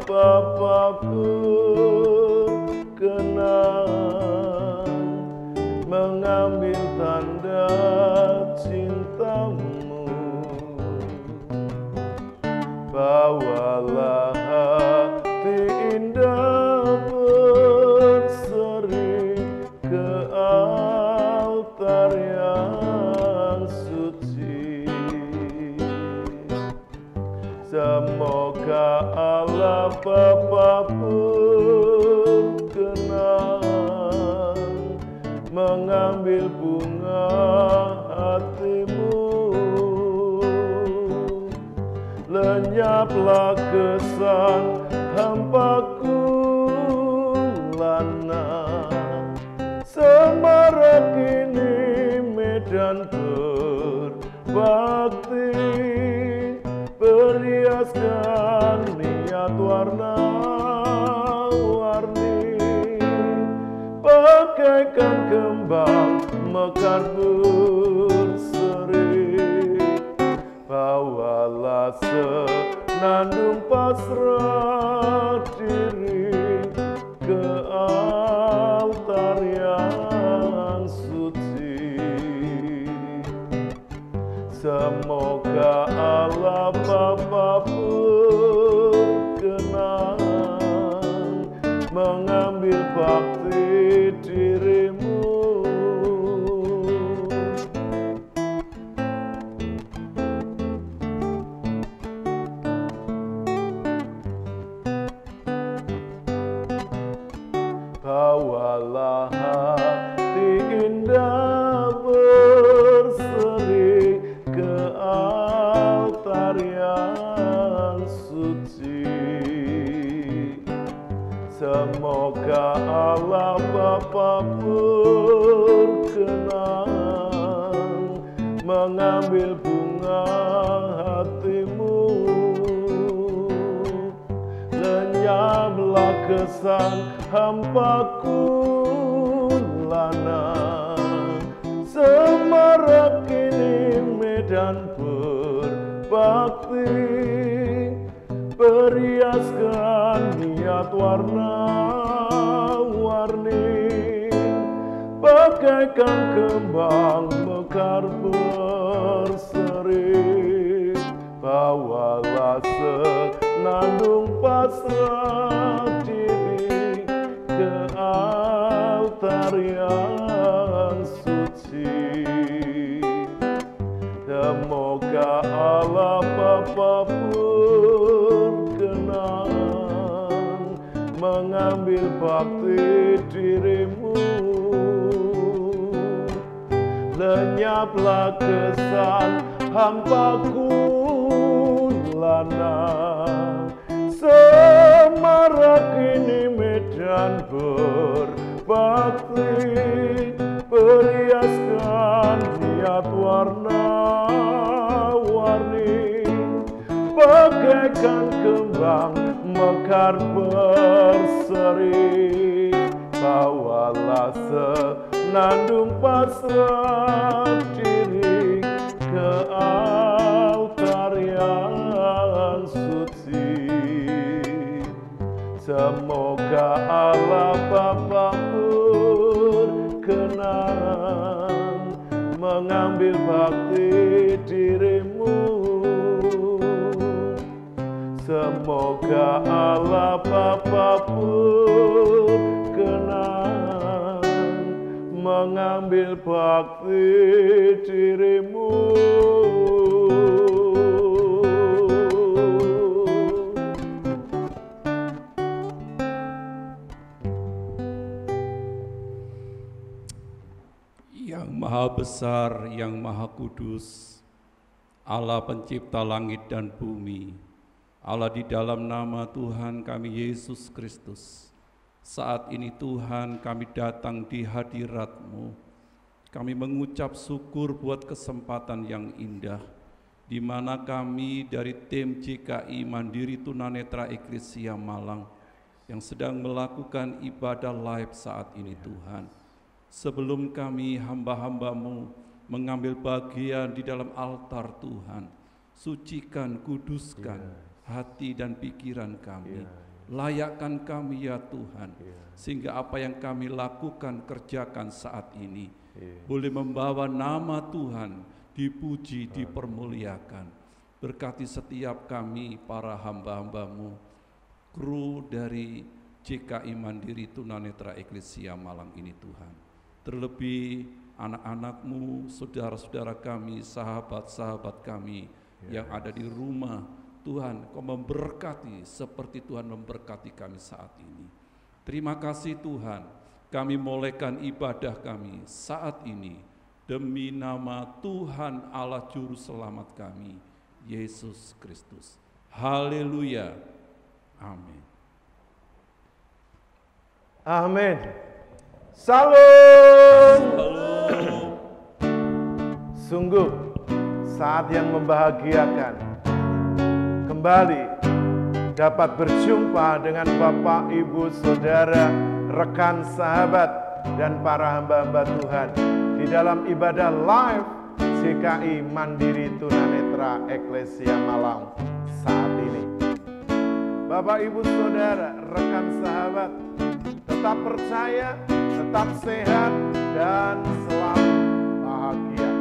Bapa berkenan mengambil tanda cintamu. Bawalah hati indah berseri ke altar yang suci. Semoga Allah Bapa berkenan mengambil bunga hatimu. Lenyaplah kesan hampaku lana, semarak ini medan berbakti, perhiaskan niat warna-warni, bagaikan kembang mekar berseri. Bawalah senandung pasrah diri ke altar yang suci. Semoga Allah Bapa berkenan mengambil bakti dirimu. Bawalah hati indah berseri ke altar yang suci. Semoga Allah Bapa berkenan mengambil bunga hatimu. Lenyaplah kesan hampaku lana, semarak ini medan berbakti, perhiaskan niat warna-warni, bagaikan kembang mekar berseri. Bawalah senandung pasrah diri ke altar yang suci. Semoga Allah Bapa berkenan mengambil bakti dirimu. Lenyaplah kesan hampaku lana, semarak ini medan berbakti, perhiaskan niat warna-warni, bagaikan kembang mekar berseri. Bawalah senandung pasrah diri ke altar yang suci. Semoga Allah Bapa berkenan mengambil bakti dirimu. Semoga Allah Bapa berkenan mengambil bakti dirimu. Yang Maha Besar, yang Maha Kudus, Allah pencipta langit dan bumi, Allah di dalam nama Tuhan kami Yesus Kristus, saat ini Tuhan kami datang di hadirat-Mu. Kami mengucap syukur buat kesempatan yang indah, di mana kami dari tim JKI Mandiri Tunanetra Eklesia Malang yang sedang melakukan ibadah live saat ini Tuhan. Sebelum kami hamba-hamba-Mu mengambil bagian di dalam altar Tuhan, sucikan, kuduskan, hati dan pikiran kami. Layakkan kami ya Tuhan, sehingga apa yang kami lakukan, kerjakan saat ini boleh membawa nama Tuhan dipuji, dipermuliakan. Berkati setiap kami para hamba-hamba-Mu, kru dari JKI Mandiri Tunanetra Eklesia Malang ini Tuhan. Terlebih anak-anak-Mu, saudara-saudara kami, sahabat-sahabat kami yang ada di rumah, Tuhan, Kau memberkati seperti Tuhan memberkati kami saat ini. Terima kasih Tuhan, kami mulaikan ibadah kami saat ini demi nama Tuhan Allah Juru Selamat kami, Yesus Kristus. Haleluya. Amin. Amin. Salam. Sungguh saat yang membahagiakan kembali dapat berjumpa dengan Bapak, Ibu, Saudara, rekan, sahabat, dan para hamba-hamba Tuhan di dalam ibadah live JKI Mandiri Tunanetra Eklesia Malang saat ini. Bapak, Ibu, Saudara, rekan, sahabat, tetap percaya, tetap sehat, dan selalu bahagia.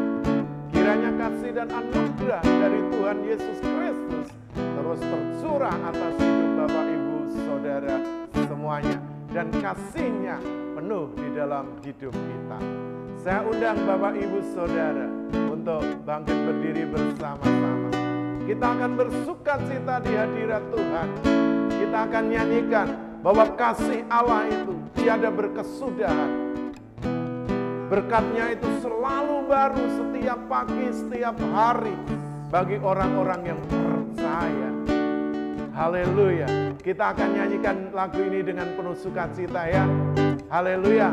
Kiranya kasih dan anugerah dari Tuhan Yesus Kristus terus tercurah atas hidup Bapak, Ibu, Saudara semuanya, dan kasih-Nya penuh di dalam hidup kita. Saya undang Bapak, Ibu, Saudara untuk bangkit berdiri bersama-sama. Kita akan bersukacita di hadirat Tuhan. Kita akan nyanyikan bahwa kasih Allah itu tiada berkesudahan. Berkat-Nya itu selalu baru setiap pagi, setiap hari bagi orang-orang yang percaya. Haleluya. Kita akan nyanyikan lagu ini dengan penuh sukacita ya. Haleluya.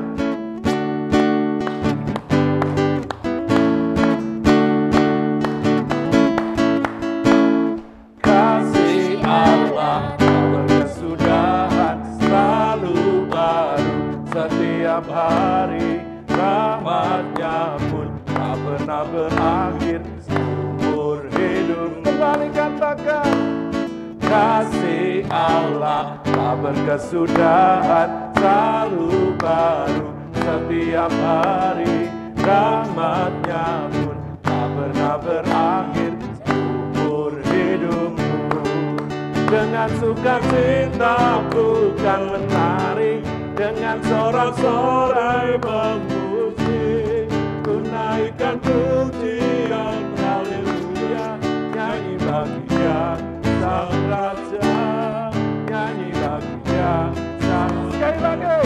Kasih Allah berkesudahan selalu baru setiap hari. Rahmat-Nya pun tak pernah berakhir seumur hidup. Kembali katakan, kasih Allah tak berkesudahan selalu baru setiap hari. Rahmat-Nya pun tak pernah berakhir seumur hidupmu. Dengan sukacita bukan menari, dengan sorak-sorai memuji, ku naikkan pujian haleluya. Nyanyi bagi Dia Sang Raja, nyanyi bagi Dia Sang. Sekali lagi.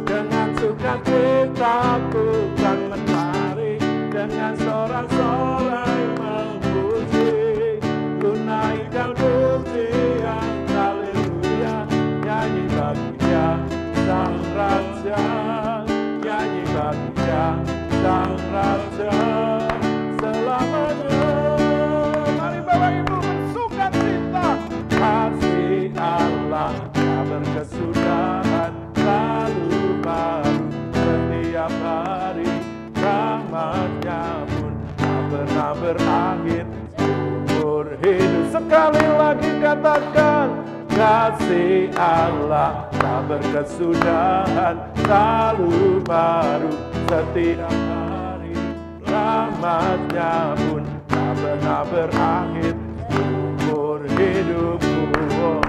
Dengan sukacita bukan menari, dengan sorak-sorai memuji, ku naikkan pujian haleluya. Nyanyi bagi Dia Sang Raja, nyanyi bagi Dia Sang Raja selamanya. Mari Bapak Ibu bersukacita. Kasih Allah tak berkesudahan selalu baru setiap hari. Rahmat-Nya pun tak pernah berakhir seumur hidup. Sekali lagi katakan, kasih Allah tak berkesudahan selalu baru setiap hari. Rahmat-Nya pun tak pernah berakhir seumur hidupku.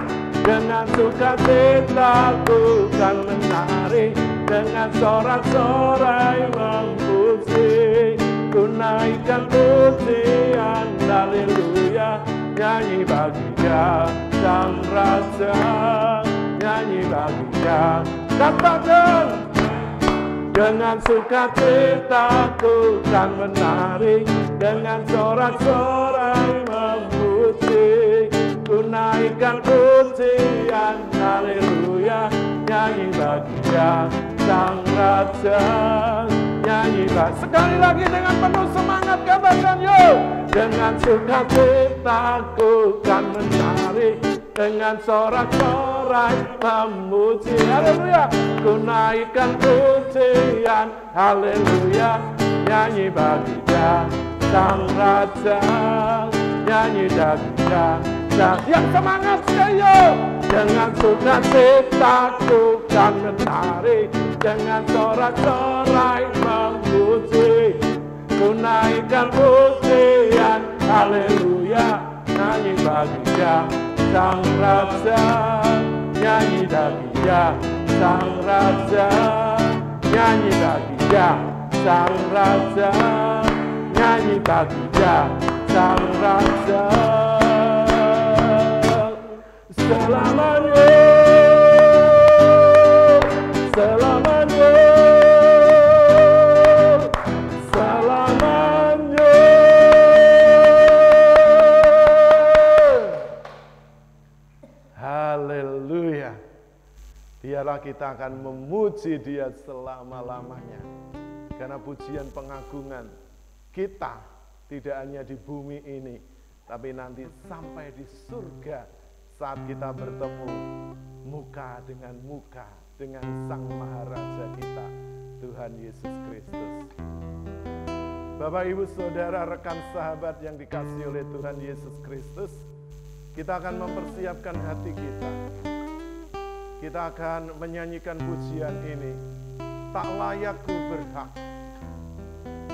Dengan sukacita ku kan menari, dengan sorak-sorai memuji, ku naikkan pujian haleluya. Nyanyi bagi Dia Sang Raja, nyanyi bagi Dia. Katakan, dengan sukacita ku kan menari, dengan sorak-sorai memuji, ku naikkan pujian haleluya. Nyanyi bagi Dia Sang Raja, nyanyi bagi. Sekali lagi dengan penuh semangat katakan yuk. Dengan sukacita ku kan menari, dengan sorak-sorai memuji haleluya. Ku naikkan pujian haleluya. Nyanyi bagi Dia Sang Raja, nyanyi bagi Dia Yang semangat seyo, dengan sukacitaku kan menari, dengan sorak-sorai memuji, ku naikkan pujian, haleluya, nyanyi bagi Dia Sang Raja, nyanyi bagi Dia Sang Raja, nyanyi bagi Dia Sang Raja, nyanyi bagi Dia Sang Raja. Selamanya, selamanya, selamanya. Haleluya. Biarlah kita akan memuji Dia selama-lamanya. Karena pujian pengagungan kita tidak hanya di bumi ini, tapi nanti sampai di surga saat kita bertemu muka dengan muka dengan Sang Maharaja kita, Tuhan Yesus Kristus. Bapak, Ibu, Saudara, rekan sahabat yang dikasihi oleh Tuhan Yesus Kristus, kita akan mempersiapkan hati kita. Kita akan menyanyikan pujian ini. Tak layak ku berhak.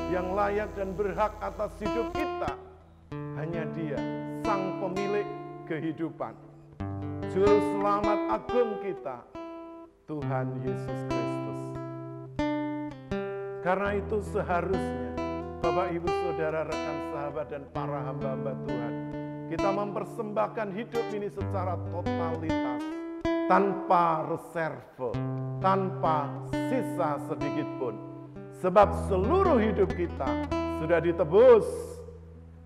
Yang layak dan berhak atas hidup kita hanya Dia, Sang Pemilik kehidupan, Juru Selamat agung kita, Tuhan Yesus Kristus. Karena itu seharusnya Bapak, Ibu, Saudara, rekan sahabat dan para hamba-hamba Tuhan, kita mempersembahkan hidup ini secara totalitas, tanpa reserve, tanpa sisa sedikit pun. Sebab seluruh hidup kita sudah ditebus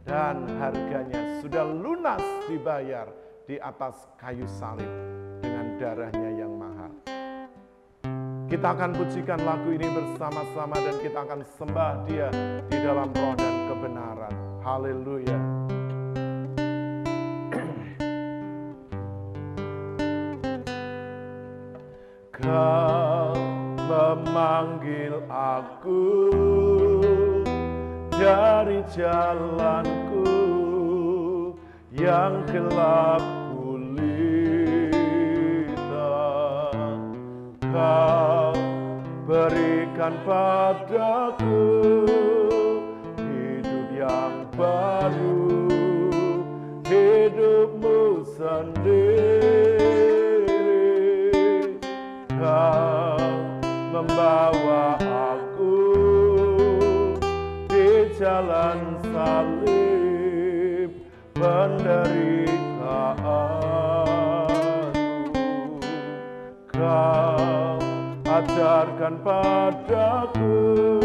dan harganya sudah lunas dibayar di atas kayu salib dengan darahnya yang mahal. Kita akan pujikan lagu ini bersama-sama dan kita akan sembah Dia di dalam roh dan kebenaran. Haleluya. Kau memanggil aku dari jalanku yang gelap gulita. Kau berikan padaku hidup yang baru, hidupmu sendiri. Kau membawa aku di jalan salib penderitaanmu. Kau ajarkan padaku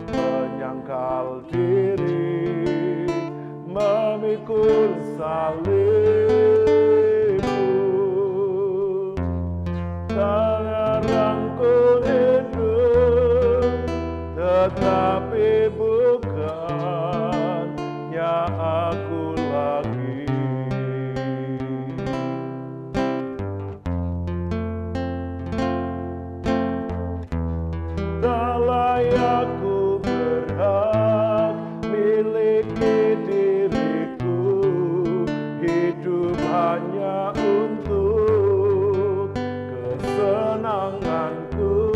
menyangkal diri, memikul salibmu. Sekarang ku hidup, tetapi bukannya aku lagi. Tak layak ku berhak miliki diriku, hidup hanya untuk kesenanganku.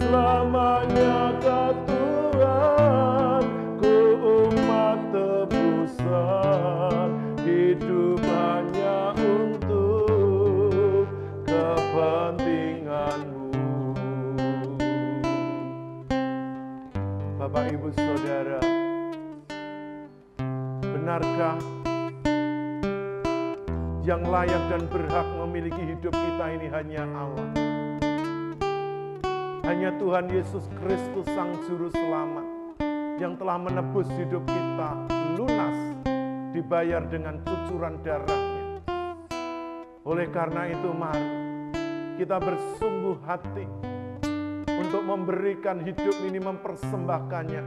Selamanya Kau Tuhan, ku umat tebusan, hidup hanya untuk kepentingan-Mu. Bapak, Ibu, Saudara, benarkah yang layak dan berhak memiliki hidup kita ini hanya Allah? Hanya Tuhan Yesus Kristus Sang Juru Selamat yang telah menebus hidup kita lunas, dibayar dengan cucuran darahnya. Oleh karena itu mari kita bersungguh hati untuk memberikan hidup ini, mempersembahkannya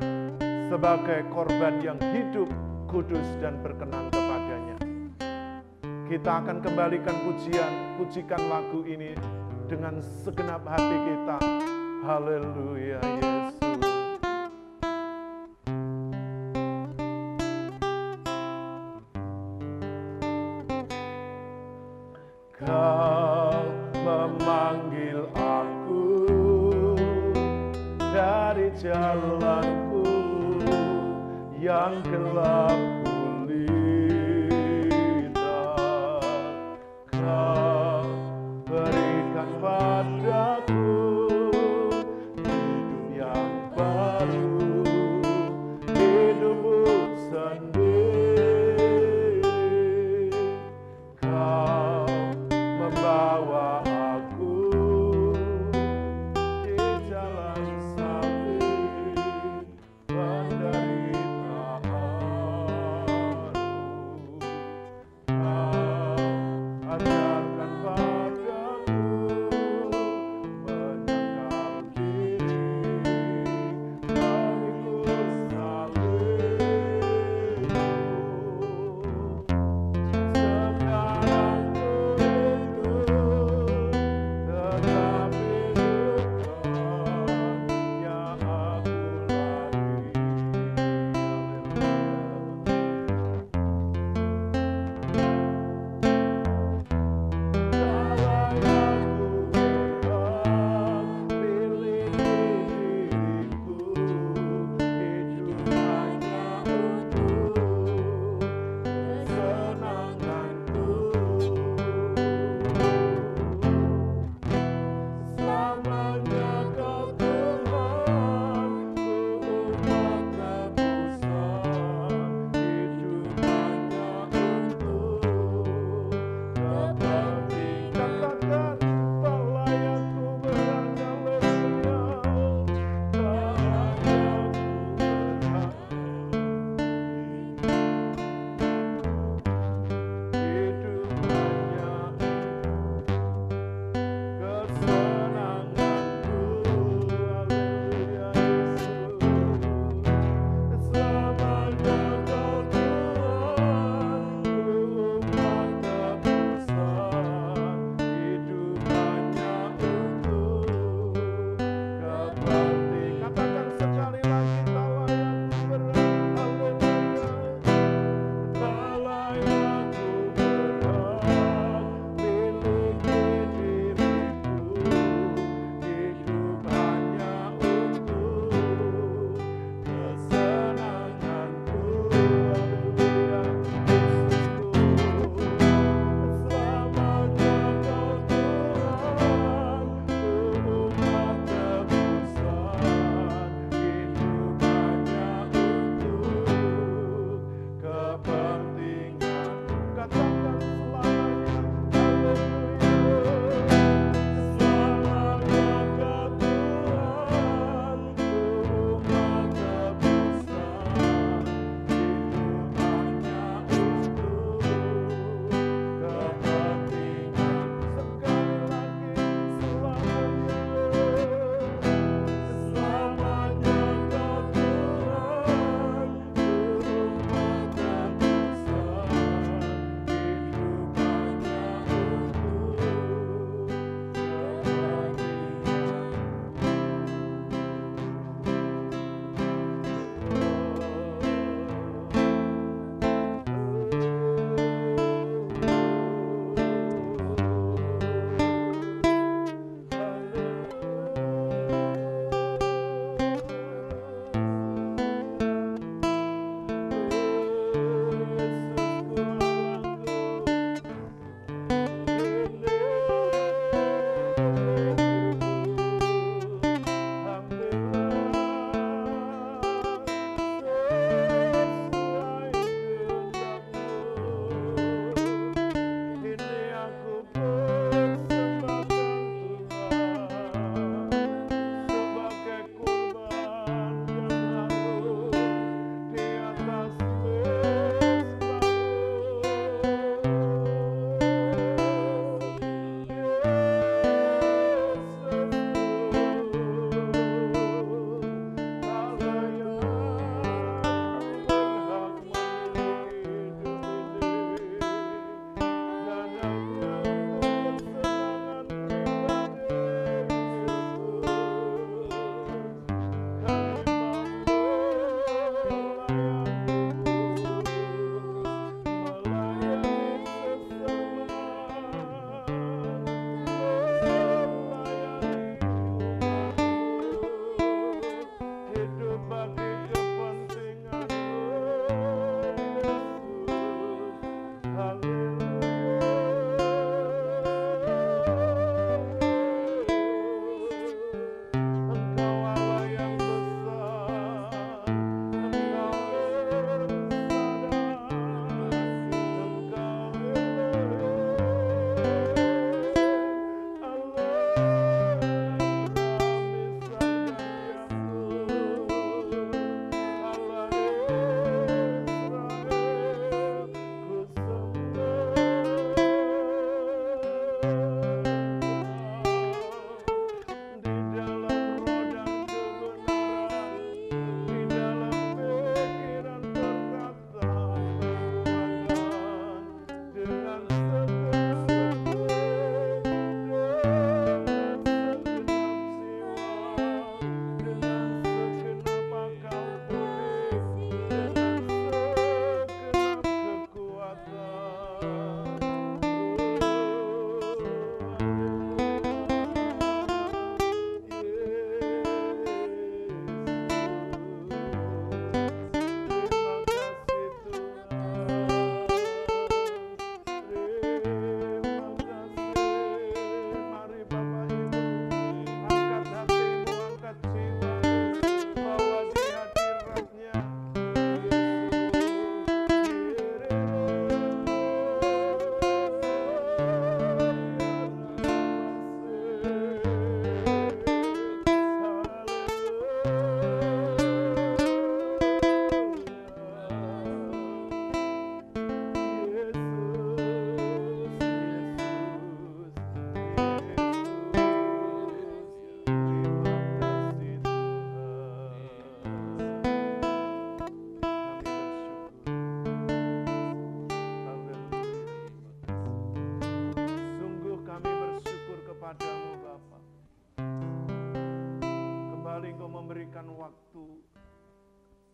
sebagai korban yang hidup, kudus dan berkenan kepadanya. Kita akan kembalikan pujikan lagu ini dengan segenap hati kita. Haleluya Yesus. Kau memanggil aku dari jalanku yang gelap gulita. Kau berikan padaku hidup yang baru, hidupmu sendiri. Kau membawa aku di jalan salib penderitaan.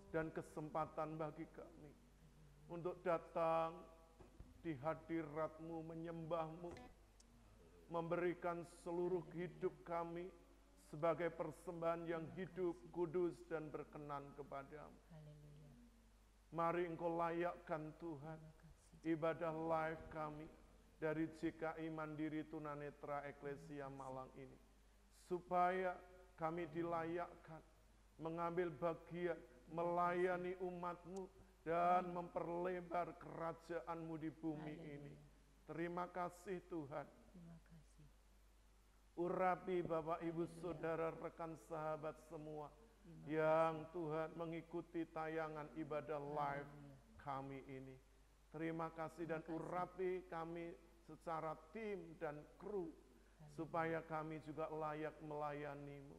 dan kesempatan bagi kami untuk datang di hadirat-Mu, menyembah-Mu, memberikan seluruh hidup kami sebagai persembahan yang hidup, kudus, dan berkenan kepadamu. Mari Engkau layakkan Tuhan ibadah live kami dari GKI Mandiri Tunanetra Eklesia Malang ini, supaya kami dilayakkan mengambil bagian, melayani umat-Mu, dan memperlebar kerajaan-Mu di bumi ini. Terima kasih Tuhan. Urapi Bapak, Ibu, Saudara, rekan sahabat semua yang Tuhan mengikuti tayangan ibadah live kami ini. Terima kasih dan urapi kami secara tim dan kru, supaya kami juga layak melayani-Mu.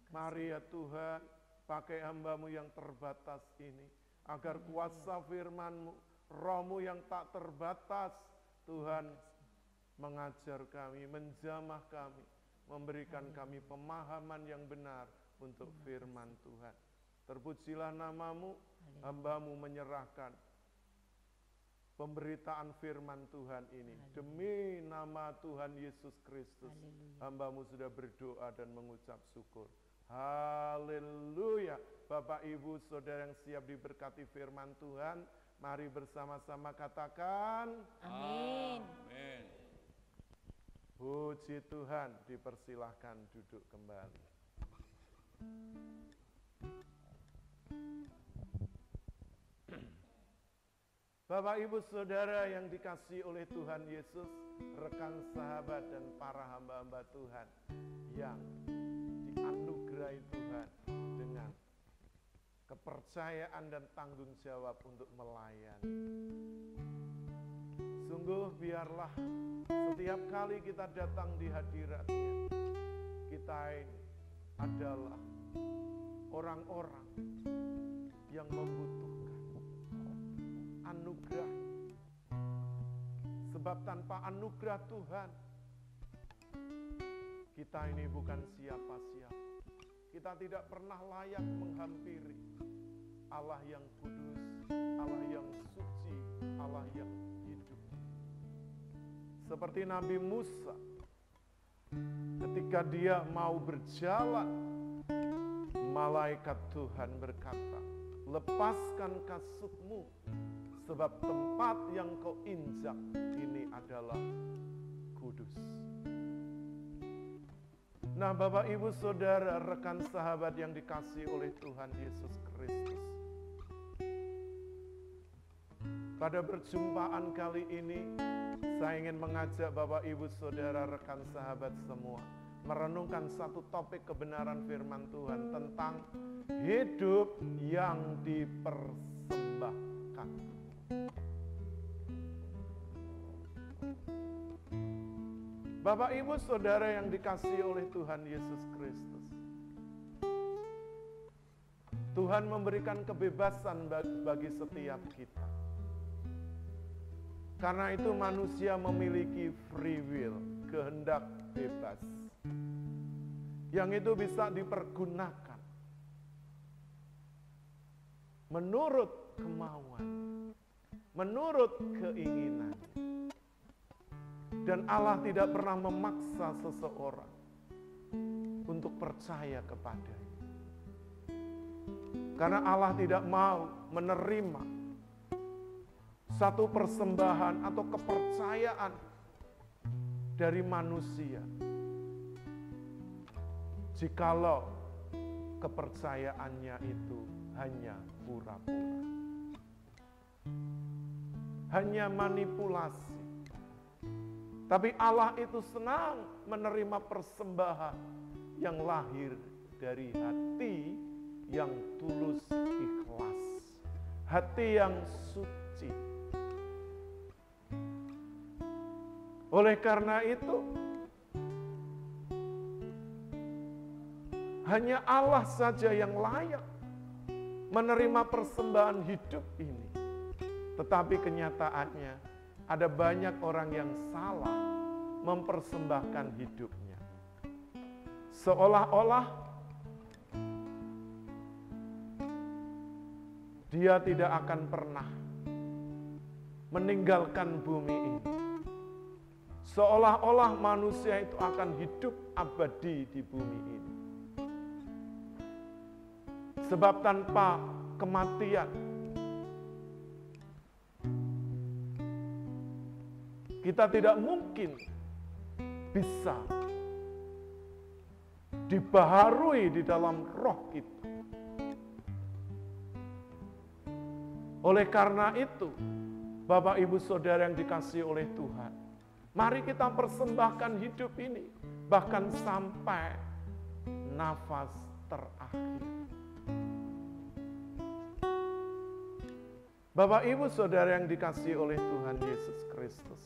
Mari ya Tuhan, pakai hamba-Mu yang terbatas ini, agar kuasa firman-Mu, Roh-Mu yang tak terbatas, Tuhan, mengajar kami, menjamah kami, memberikan kami pemahaman yang benar untuk firman Tuhan. Terpujilah nama-Mu, hamba-Mu menyerahkan pemberitaan firman Tuhan ini. Demi nama Tuhan Yesus Kristus, hamba-Mu sudah berdoa dan mengucap syukur. Haleluya. Bapak, Ibu, Saudara yang siap diberkati firman Tuhan, mari bersama-sama katakan Amin. Amin. Puji Tuhan, dipersilahkan duduk kembali. Bapak, Ibu, Saudara yang dikasihi oleh Tuhan Yesus, rekan sahabat dan para hamba-hamba Tuhan yang dianugerahi Tuhan dengan kepercayaan dan tanggung jawab untuk melayani. Sungguh biarlah setiap kali kita datang di hadirat-Nya, kita ini adalah orang-orang yang membutuhkan anugerah. Sebab tanpa anugerah Tuhan, kita ini bukan siapa-siapa. Kita tidak pernah layak menghampiri Allah yang kudus, Allah yang suci, Allah yang hidup. Seperti Nabi Musa, ketika dia mau berjalan, malaikat Tuhan berkata, lepaskan kasutmu, sebab tempat yang kau injak ini adalah kudus. Nah, Bapak, Ibu, Saudara, rekan sahabat yang dikasihi oleh Tuhan Yesus Kristus, pada perjumpaan kali ini, saya ingin mengajak Bapak, Ibu, Saudara, rekan sahabat semua merenungkan satu topik kebenaran firman Tuhan tentang hidup yang dipersembahkan. Bapak, Ibu, Saudara yang dikasihi oleh Tuhan Yesus Kristus, Tuhan memberikan kebebasan bagi setiap kita. Karena itu manusia memiliki free will, kehendak bebas, yang itu bisa dipergunakan menurut kemauan, menurut keinginan. Dan Allah tidak pernah memaksa seseorang untuk percaya kepadanya. Karena Allah tidak mau menerima satu persembahan atau kepercayaan dari manusia jikalau kepercayaannya itu hanya pura-pura, hanya manipulasi. Tapi Allah itu senang menerima persembahan yang lahir dari hati yang tulus ikhlas, hati yang suci. Oleh karena itu, hanya Allah saja yang layak menerima persembahan hidup ini. Tetapi kenyataannya, ada banyak orang yang salah mempersembahkan hidupnya. Seolah-olah Dia tidak akan pernah meninggalkan bumi ini. Seolah-olah manusia itu akan hidup abadi di bumi ini. Sebab tanpa kematian, kita tidak mungkin bisa dibaharui di dalam roh kita. Oleh karena itu, Bapak Ibu Saudara yang dikasihi oleh Tuhan, mari kita persembahkan hidup ini, bahkan sampai nafas terakhir. Bapak Ibu Saudara yang dikasihi oleh Tuhan Yesus Kristus,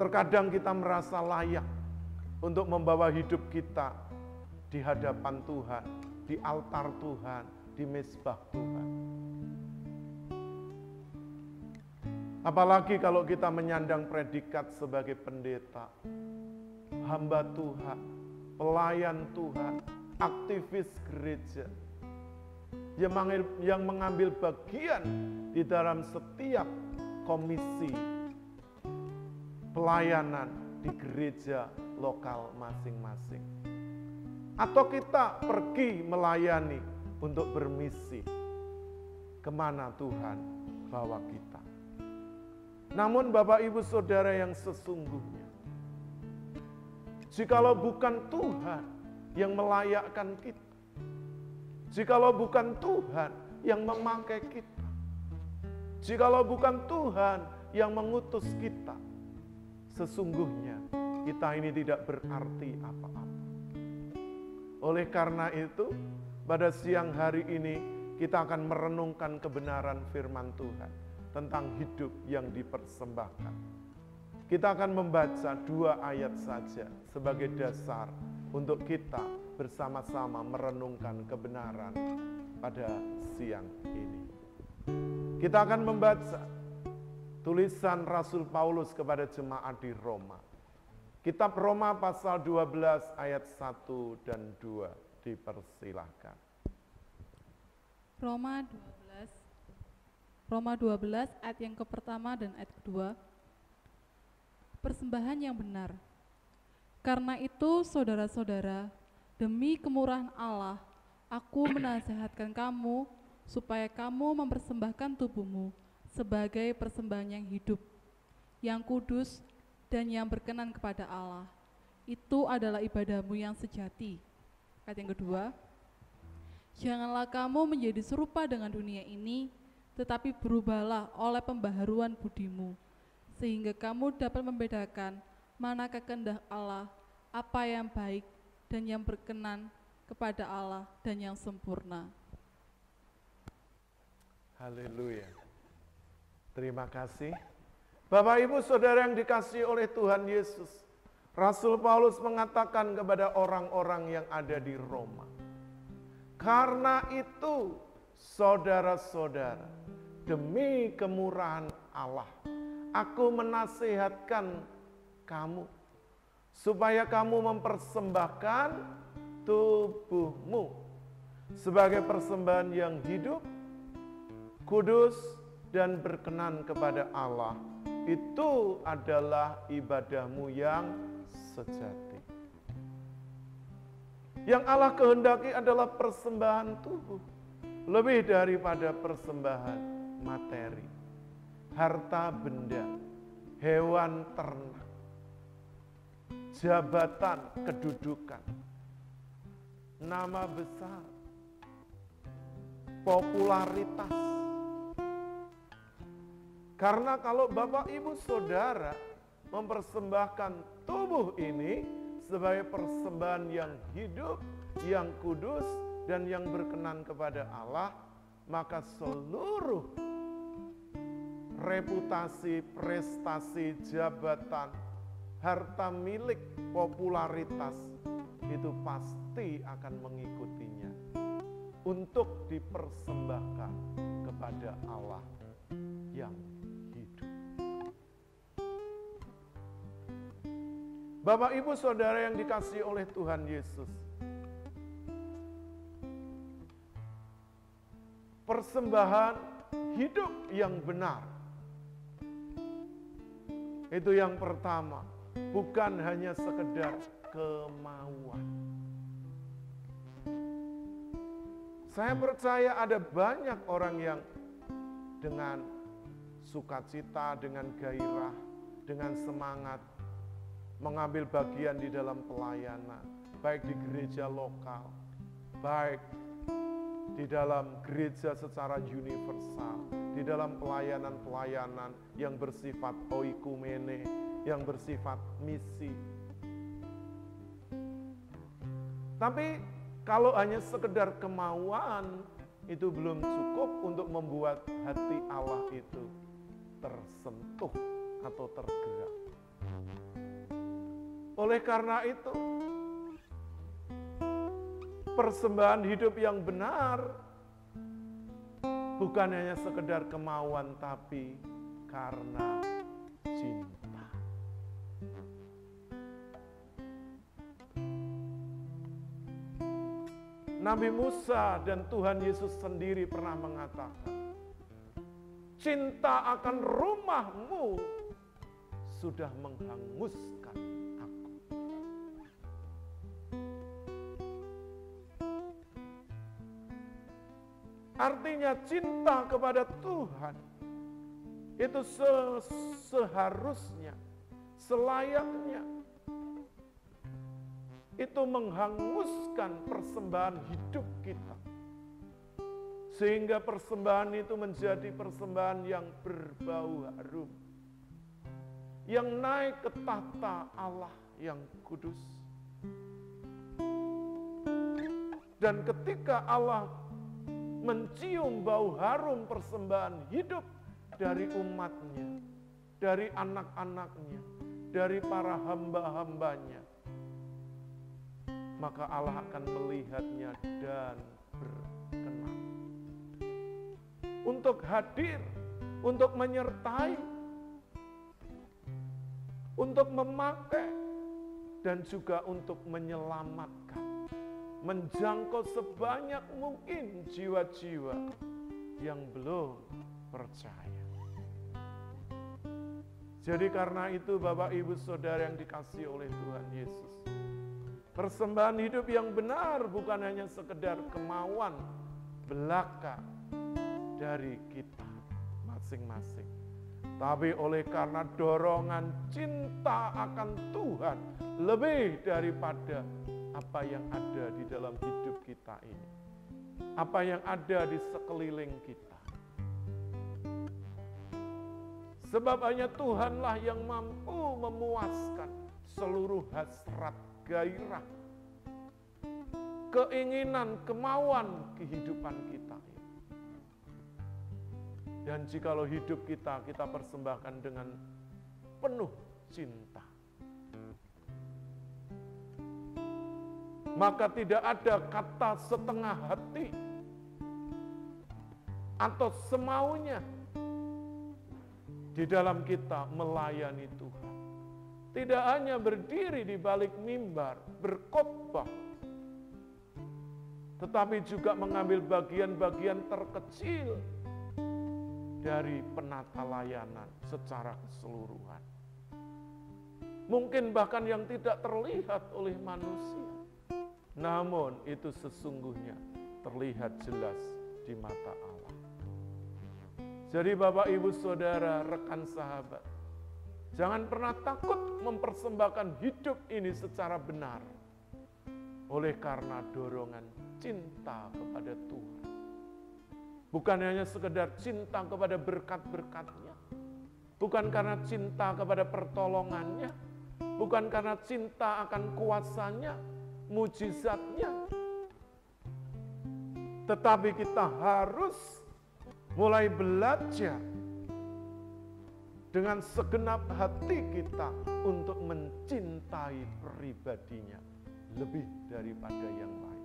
terkadang kita merasa layak untuk membawa hidup kita di hadapan Tuhan, di altar Tuhan, di mezbah Tuhan. Apalagi kalau kita menyandang predikat sebagai pendeta, hamba Tuhan, pelayan Tuhan, aktivis gereja, yang mengambil bagian di dalam setiap komisi pelayanan di gereja lokal masing-masing. Atau kita pergi melayani untuk bermisi kemana Tuhan bawa kita. Namun Bapak Ibu Saudara yang sesungguhnya, jikalau bukan Tuhan yang melayakkan kita, jikalau bukan Tuhan yang memakai kita, jikalau bukan Tuhan yang mengutus kita, sesungguhnya kita ini tidak berarti apa-apa. Oleh karena itu, pada siang hari ini kita akan merenungkan kebenaran firman Tuhan tentang hidup yang dipersembahkan. Kita akan membaca 2 ayat saja sebagai dasar untuk kita bersama-sama merenungkan kebenaran pada siang ini. Kita akan membaca tulisan Rasul Paulus kepada jemaat di Roma. Kitab Roma pasal 12 ayat 1 dan 2. Dipersilahkan. Roma 12 ayat yang pertama dan ayat kedua. Persembahan yang benar. Karena itu saudara-saudara, demi kemurahan Allah, aku menasihatkan kamu supaya kamu mempersembahkan tubuhmu sebagai persembahan yang hidup, yang kudus dan yang berkenan kepada Allah. Itu adalah ibadahmu yang sejati. Ayat yang kedua, janganlah kamu menjadi serupa dengan dunia ini, tetapi berubahlah oleh pembaharuan budimu, sehingga kamu dapat membedakan manakah kehendak Allah, apa yang baik dan yang berkenan kepada Allah dan yang sempurna. Haleluya. Terima kasih. Bapak Ibu Saudara yang dikasihi oleh Tuhan Yesus, Rasul Paulus mengatakan kepada orang-orang yang ada di Roma, karena itu saudara-saudara, demi kemurahan Allah, aku menasihatkan kamu supaya kamu mempersembahkan tubuhmu sebagai persembahan yang hidup, kudus, dan berkenan kepada Allah. Itu adalah ibadahmu yang sejati. Yang Allah kehendaki adalah persembahan tubuh, lebih daripada persembahan materi, harta benda, hewan ternak, jabatan, kedudukan, nama besar, popularitas. Karena kalau Bapak Ibu Saudara mempersembahkan tubuh ini sebagai persembahan yang hidup, yang kudus, dan yang berkenan kepada Allah, maka seluruh reputasi, prestasi, jabatan, harta milik, popularitas itu pasti akan mengikutinya untuk dipersembahkan kepada Allah yang hidup. Bapak Ibu Saudara yang dikasihi oleh Tuhan Yesus, persembahan hidup yang benar. Itu yang pertama, bukan hanya sekedar kemauan. Saya percaya ada banyak orang yang dengan sukacita, dengan gairah, dengan semangat mengambil bagian di dalam pelayanan, baik di gereja lokal, baik di dalam gereja secara universal, di dalam pelayanan-pelayanan yang bersifat oikumene, yang bersifat misi. Tapi kalau hanya sekedar kemauan, itu belum cukup untuk membuat hati Allah itu tersentuh atau tergerak. Oleh karena itu, persembahan hidup yang benar bukan hanya sekedar kemauan, tapi karena cinta. Nabi Musa dan Tuhan Yesus sendiri pernah mengatakan, cinta akan rumahmu sudah menghanguskan aku. Artinya cinta kepada Tuhan itu seharusnya, selayaknya itu menghanguskan persembahan hidup kita. Sehingga persembahan itu menjadi persembahan yang berbau harum, yang naik ke tahta Allah yang kudus. Dan ketika Allah mencium bau harum persembahan hidup dari umatnya, dari anak-anaknya, dari para hamba-hambanya, maka Allah akan melihatnya dan berkenan untuk hadir, untuk menyertai, untuk memakai, dan juga untuk menyelamatkan, menjangkau sebanyak mungkin jiwa-jiwa yang belum percaya. Jadi karena itu Bapak Ibu Saudara yang dikasihi oleh Tuhan Yesus, persembahan hidup yang benar bukan hanya sekedar kemauan belaka dari kita masing-masing, tapi oleh karena dorongan cinta akan Tuhan lebih daripada apa yang ada di dalam hidup kita ini, apa yang ada di sekeliling kita. Sebab hanya Tuhanlah yang mampu memuaskan seluruh hasrat, gairah, keinginan, kemauan kehidupan kita ini. Dan jikalau hidup kita persembahkan dengan penuh cinta, maka tidak ada kata setengah hati atau semaunya di dalam kita melayani Tuhan. Tidak hanya berdiri di balik mimbar, berkhotbah, tetapi juga mengambil bagian-bagian terkecil dari penata layanan secara keseluruhan. Mungkin bahkan yang tidak terlihat oleh manusia, namun itu sesungguhnya terlihat jelas di mata Allah. Jadi Bapak Ibu Saudara, rekan sahabat, jangan pernah takut mempersembahkan hidup ini secara benar, oleh karena dorongan cinta kepada Tuhan. Bukan hanya sekedar cinta kepada berkat-berkat-Nya, bukan karena cinta kepada pertolongannya, bukan karena cinta akan kuasanya, mujizatnya, tetapi kita harus mulai belajar dengan segenap hati kita untuk mencintai pribadinya lebih daripada yang lain.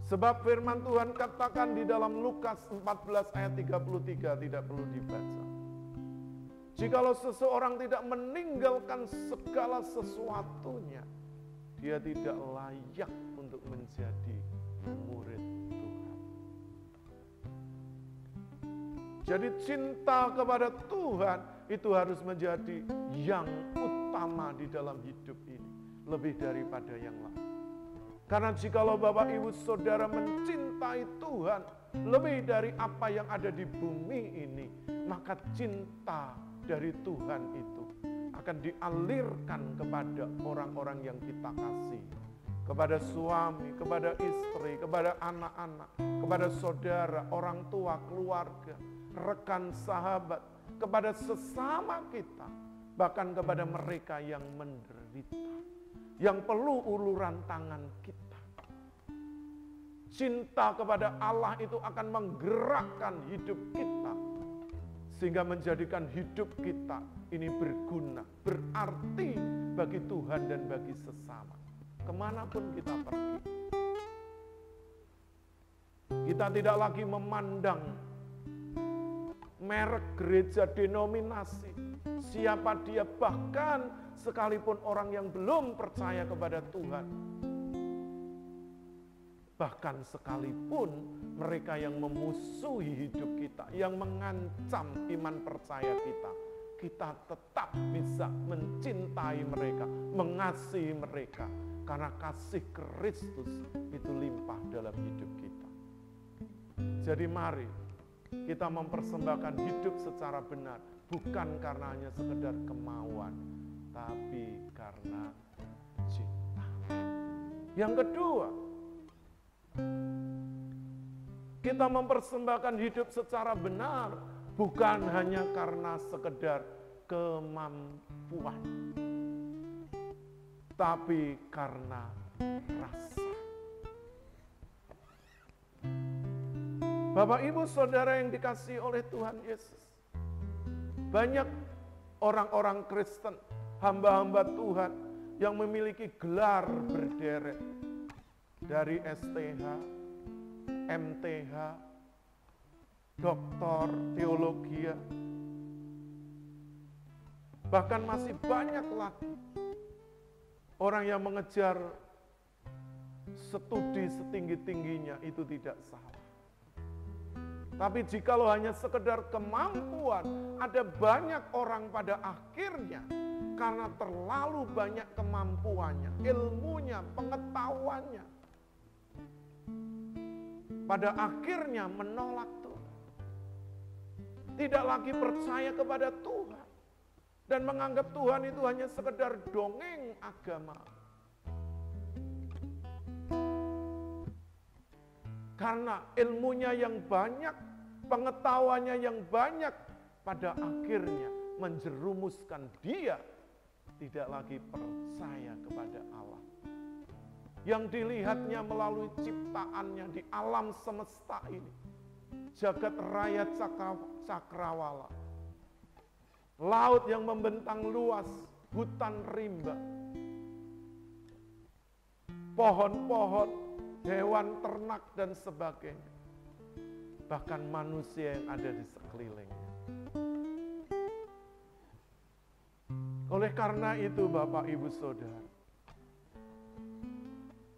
Sebab firman Tuhan katakan di dalam Lukas 14 ayat 33, tidak perlu dibaca. Jikalau seseorang tidak meninggalkan segala sesuatunya, dia tidak layak untuk menjadi murid Tuhan. Jadi cinta kepada Tuhan itu harus menjadi yang utama di dalam hidup ini, lebih daripada yang lain. Karena jikalau Bapak Ibu Saudara mencintai Tuhan lebih dari apa yang ada di bumi ini, maka cinta dari Tuhan itu akan dialirkan kepada orang-orang yang kita kasih, kepada suami, kepada istri, kepada anak-anak, kepada saudara, orang tua, keluarga, rekan sahabat, kepada sesama kita, bahkan kepada mereka yang menderita, yang perlu uluran tangan kita. Cinta kepada Allah itu akan menggerakkan hidup kita, sehingga menjadikan hidup kita ini berguna, berarti bagi Tuhan dan bagi sesama. Kemanapun kita pergi, kita tidak lagi memandang merek gereja, denominasi, siapa dia, bahkan sekalipun orang yang belum percaya kepada Tuhan, bahkan sekalipun mereka yang memusuhi hidup kita, yang mengancam iman percaya kita, kita tetap bisa mencintai mereka, mengasihi mereka, karena kasih Kristus itu limpah dalam hidup kita. Jadi mari kita mempersembahkan hidup secara benar, bukan karena hanya sekedar kemauan, tapi karena cinta. Yang kedua, kita mempersembahkan hidup secara benar bukan hanya karena sekedar kemampuan, tapi karena rasa. Bapak Ibu Saudara yang dikasihi oleh Tuhan Yesus, banyak orang-orang Kristen, hamba-hamba Tuhan yang memiliki gelar berderet, dari STH, MTH, doktor teologi, bahkan masih banyak lagi orang yang mengejar studi setinggi-tingginya. Itu tidak salah. Tapi jikalau hanya sekedar kemampuan, ada banyak orang pada akhirnya karena terlalu banyak kemampuannya, ilmunya, pengetahuannya, pada akhirnya menolak Tuhan. Tidak lagi percaya kepada Tuhan. Dan menganggap Tuhan itu hanya sekedar dongeng agama. Karena ilmunya yang banyak, pengetahuannya yang banyak, pada akhirnya menjerumuskan dia tidak lagi percaya kepada Allah. Yang dilihatnya melalui ciptaannya di alam semesta ini, jagat raya cakrawala, laut yang membentang luas, hutan rimba, pohon-pohon, hewan ternak dan sebagainya, bahkan manusia yang ada di sekelilingnya. Oleh karena itu Bapak Ibu Saudara,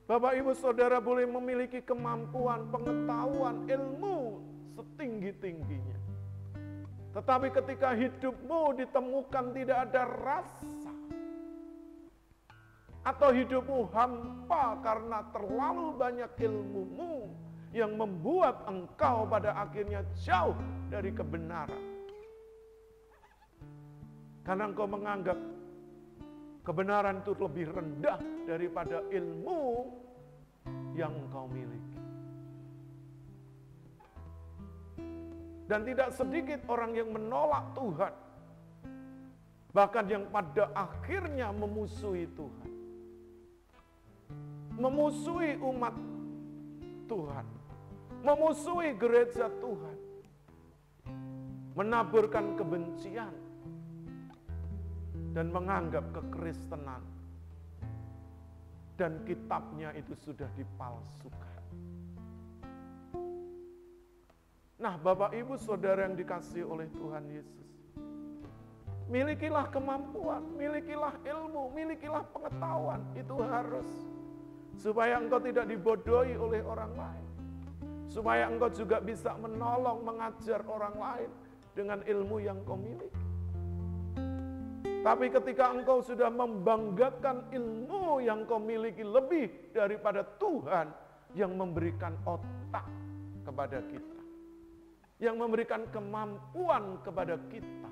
Bapak Ibu Saudara boleh memiliki kemampuan, pengetahuan, ilmu setinggi-tingginya. Tetapi ketika hidupmu ditemukan tidak ada rasa, atau hidupmu hampa karena terlalu banyak ilmumu yang membuat engkau pada akhirnya jauh dari kebenaran. Karena engkau menganggap kebenaran itu lebih rendah daripada ilmu yang engkau miliki. Dan tidak sedikit orang yang menolak Tuhan, bahkan yang pada akhirnya memusuhi Tuhan, memusuhi umat Tuhan, memusuhi gereja Tuhan, menaburkan kebencian, dan menganggap kekristenan dan kitabnya itu sudah dipalsukan. Nah, Bapak Ibu Saudara yang dikasihi oleh Tuhan Yesus, Milikilah kemampuan, milikilah ilmu, milikilah pengetahuan. Itu harus. Supaya engkau tidak dibodohi oleh orang lain. Supaya engkau juga bisa menolong, mengajar orang lain dengan ilmu yang kau miliki. Tapi ketika engkau sudah membanggakan ilmu yang kau miliki lebih daripada Tuhan yang memberikan otak kepada kita, yang memberikan kemampuan kepada kita,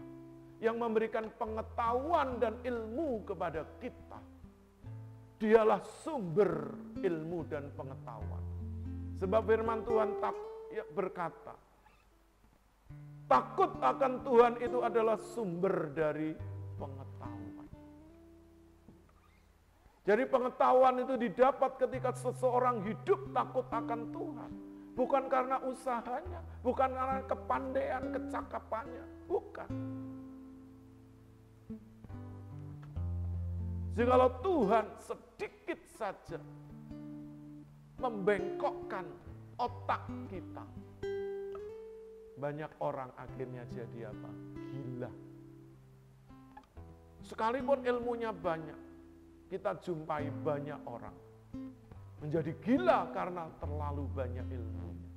yang memberikan pengetahuan dan ilmu kepada kita, Dialah sumber ilmu dan pengetahuan. Sebab firman Tuhan berkata, takut akan Tuhan itu adalah sumber dari pengetahuan. Jadi pengetahuan itu didapat ketika seseorang hidup takut akan Tuhan. Bukan karena usahanya, bukan karena kepandaian, kecakapannya, bukan. Jikalau Tuhan sedikit saja membengkokkan otak kita, banyak orang akhirnya jadi apa? Gila. Sekalipun ilmunya banyak, kita jumpai banyak orang menjadi gila karena terlalu banyak ilmunya.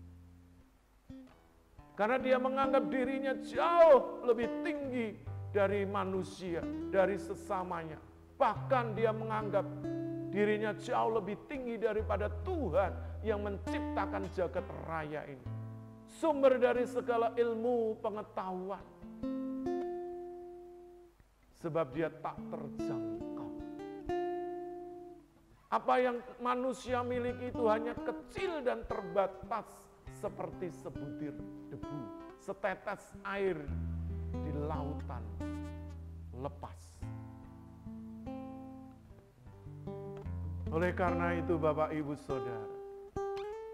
Karena dia menganggap dirinya jauh lebih tinggi dari manusia, dari sesamanya. Bahkan dia menganggap dirinya jauh lebih tinggi daripada Tuhan yang menciptakan jagat raya ini. Sumber dari segala ilmu pengetahuan. Sebab dia tak terjangkau. Apa yang manusia miliki itu hanya kecil dan terbatas seperti sebutir debu, setetes air di lautan lepas. Oleh karena itu Bapak Ibu Saudara,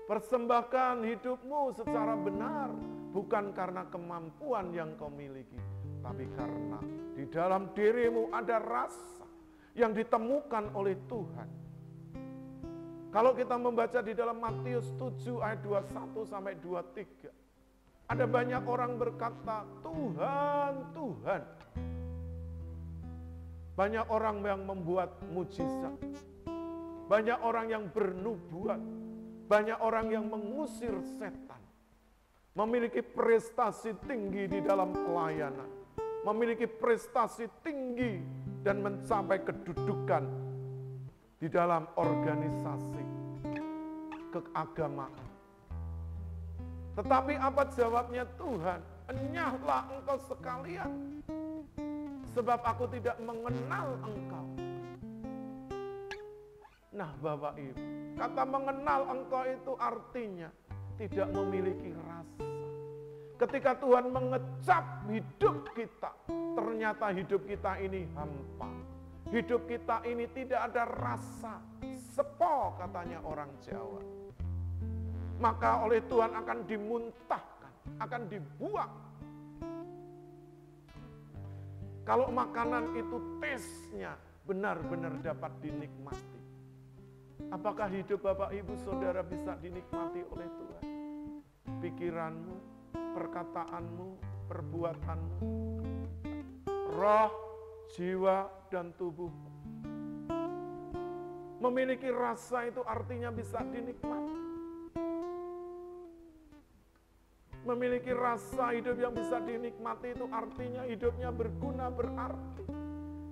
persembahkan hidupmu secara benar, bukan karena kemampuan yang kau miliki, tapi karena di dalam dirimu ada rasa yang ditemukan oleh Tuhan. Kalau kita membaca di dalam Matius 7 ayat 21 sampai 23, ada banyak orang berkata, Tuhan, Tuhan. Banyak orang yang membuat mujizat. Banyak orang yang bernubuat, banyak orang yang mengusir setan, memiliki prestasi tinggi di dalam pelayanan, memiliki prestasi tinggi dan mencapai kedudukan di dalam organisasi keagamaan. Tetapi apa jawabnya Tuhan? Enyahlah engkau sekalian, sebab aku tidak mengenal engkau. Nah Bapak Ibu, kata mengenal engkau itu artinya tidak memiliki rasa. Ketika Tuhan mengecap hidup kita, ternyata hidup kita ini hampa. Hidup kita ini tidak ada rasa, sepo katanya orang Jawa. Maka oleh Tuhan akan dimuntahkan, akan dibuang. Kalau makanan itu taste-nya benar-benar dapat dinikmati. Apakah hidup Bapak Ibu Saudara bisa dinikmati oleh Tuhan? Pikiranmu, perkataanmu, perbuatanmu, roh, jiwa, dan tubuhmu. Memiliki rasa itu artinya bisa dinikmati. Memiliki rasa hidup yang bisa dinikmati itu artinya hidupnya berguna, berarti.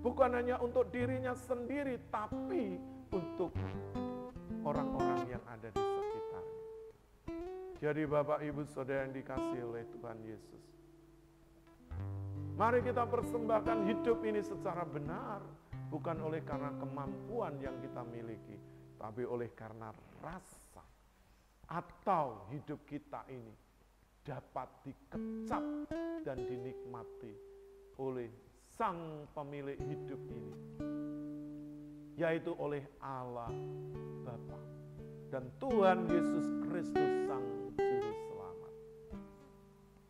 Bukan hanya untuk dirinya sendiri, tapi untuk orang-orang yang ada di sekitarnya. Jadi Bapak Ibu Saudara yang dikasihi oleh Tuhan Yesus, mari kita persembahkan hidup ini secara benar, bukan oleh karena kemampuan yang kita miliki, tapi oleh karena rasa, atau hidup kita ini dapat dikecap dan dinikmati oleh Sang Pemilik hidup ini, yaitu oleh Allah Bapa dan Tuhan Yesus Kristus Sang Juru Selamat.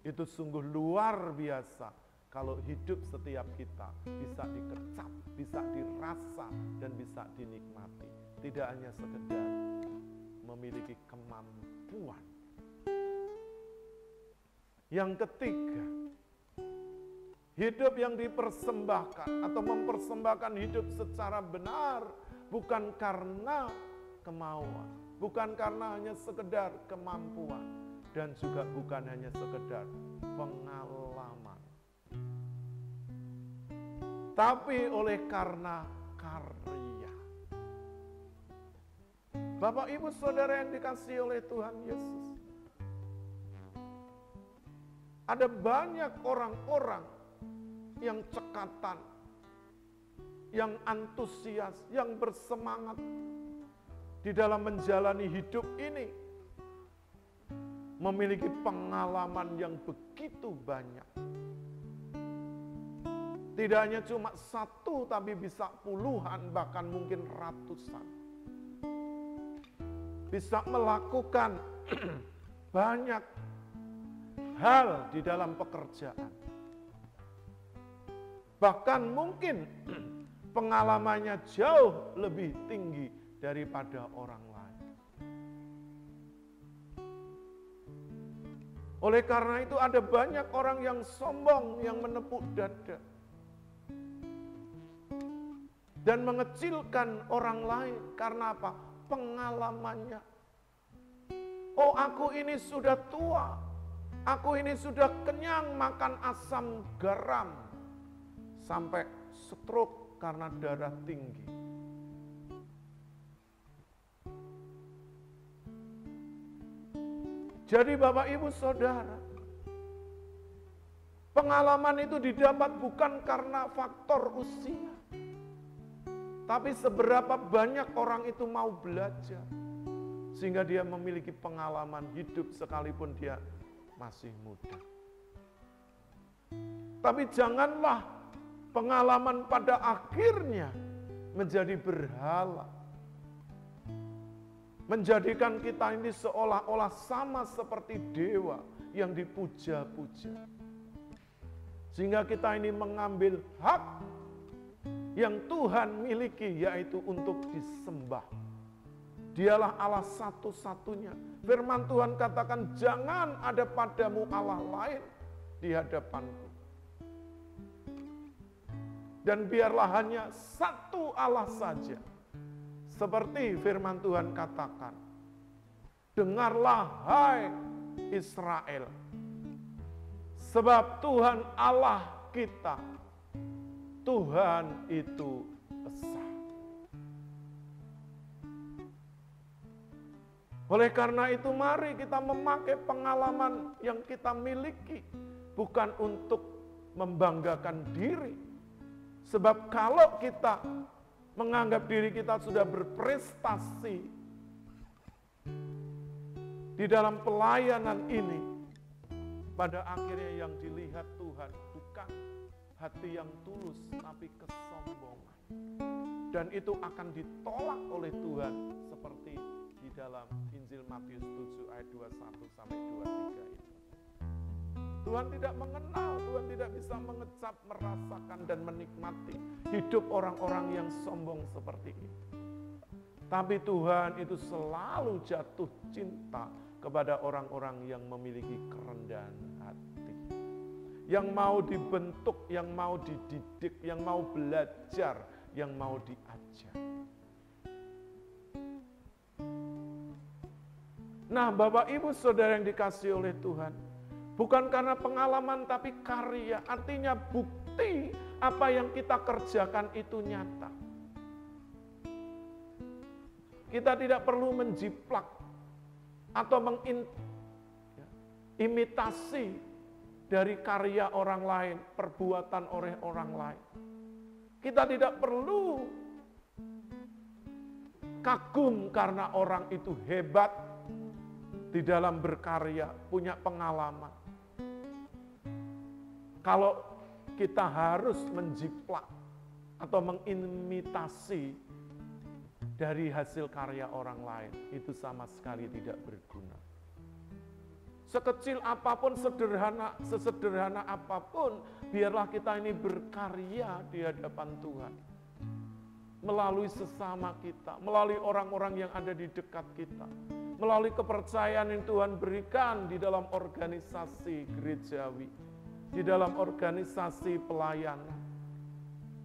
Itu sungguh luar biasa kalau hidup setiap kita bisa dikecap, bisa dirasa, dan bisa dinikmati. Tidak hanya sekedar memiliki kemampuan. Yang ketiga, Hidup yang dipersembahkan atau mempersembahkan hidup secara benar bukan karena kemauan, bukan karena hanya sekedar kemampuan, dan juga bukan hanya sekedar pengalaman, tapi oleh karena karya. Bapak, Ibu, Saudara yang dikasihi oleh Tuhan Yesus, ada banyak orang-orang yang cekatan, yang antusias, yang bersemangat di dalam menjalani hidup ini, memiliki pengalaman yang begitu banyak. Tidak hanya cuma satu, tapi bisa puluhan, bahkan mungkin ratusan. Bisa melakukan banyak hal di dalam pekerjaan. Bahkan mungkin pengalamannya jauh lebih tinggi daripada orang lain. Oleh karena itu ada banyak orang yang sombong, yang menepuk dada dan mengecilkan orang lain. Karena apa? Pengalamannya. Oh, aku ini sudah tua, aku ini sudah kenyang makan asam garam, sampai stroke karena darah tinggi. Jadi Bapak, Ibu, Saudara, pengalaman itu didapat bukan karena faktor usia, tapi seberapa banyak orang itu mau belajar, sehingga dia memiliki pengalaman hidup sekalipun dia masih muda. Tapi janganlah pengalaman pada akhirnya menjadi berhala, menjadikan kita ini seolah-olah sama seperti dewa yang dipuja-puja, sehingga kita ini mengambil hak yang Tuhan miliki, yaitu untuk disembah. Dialah Allah satu-satunya. Firman Tuhan katakan, jangan ada padamu Allah lain di hadapanku. Dan biarlah hanya satu Allah saja. Seperti firman Tuhan katakan, dengarlah hai Israel, sebab Tuhan Allah kita, Tuhan itu esa. Oleh karena itu mari kita memakai pengalaman yang kita miliki, bukan untuk membanggakan diri. Sebab kalau kita menganggap diri kita sudah berprestasi di dalam pelayanan ini, pada akhirnya yang dilihat Tuhan bukan hati yang tulus, tapi kesombongan. Dan itu akan ditolak oleh Tuhan seperti di dalam Injil Matius 7 ayat 21 sampai 23 itu. Tuhan tidak mengenal, Tuhan tidak bisa mengecap, merasakan, dan menikmati hidup orang-orang yang sombong seperti itu. Tapi Tuhan itu selalu jatuh cinta kepada orang-orang yang memiliki kerendahan hati, yang mau dibentuk, yang mau dididik, yang mau belajar, yang mau diajar. Nah, Bapak, Ibu, Saudara yang dikasihi oleh Tuhan, bukan karena pengalaman tapi karya, artinya bukti apa yang kita kerjakan itu nyata. Kita tidak perlu menjiplak atau mengimitasi dari karya orang lain, perbuatan oleh orang lain. Kita tidak perlu kagum karena orang itu hebat di dalam berkarya, punya pengalaman. Kalau kita harus menjiplak atau mengimitasi dari hasil karya orang lain, itu sama sekali tidak berguna. Sekecil apapun, sesederhana apapun, biarlah kita ini berkarya di hadapan Tuhan. Melalui sesama kita, melalui orang-orang yang ada di dekat kita, melalui kepercayaan yang Tuhan berikan di dalam organisasi gerejawi, di dalam organisasi pelayanan,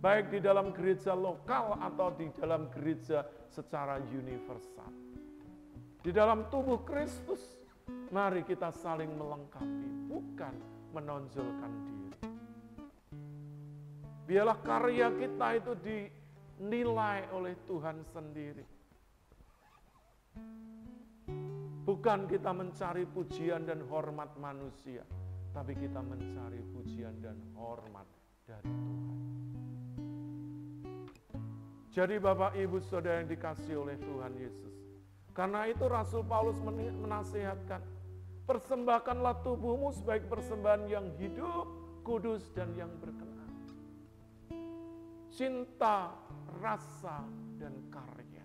baik di dalam gereja lokal atau di dalam gereja secara universal. Di dalam tubuh Kristus, mari kita saling melengkapi, bukan menonjolkan diri. Biarlah karya kita itu dinilai oleh Tuhan sendiri. Bukan kita mencari pujian dan hormat manusia, tapi kita mencari pujian dan hormat dari Tuhan. Jadi Bapak, Ibu, Saudara yang dikasihi oleh Tuhan Yesus, karena itu Rasul Paulus menasihatkan, persembahkanlah tubuhmu sebagai persembahan yang hidup, kudus, dan yang berkenan. Cinta, rasa, dan karya.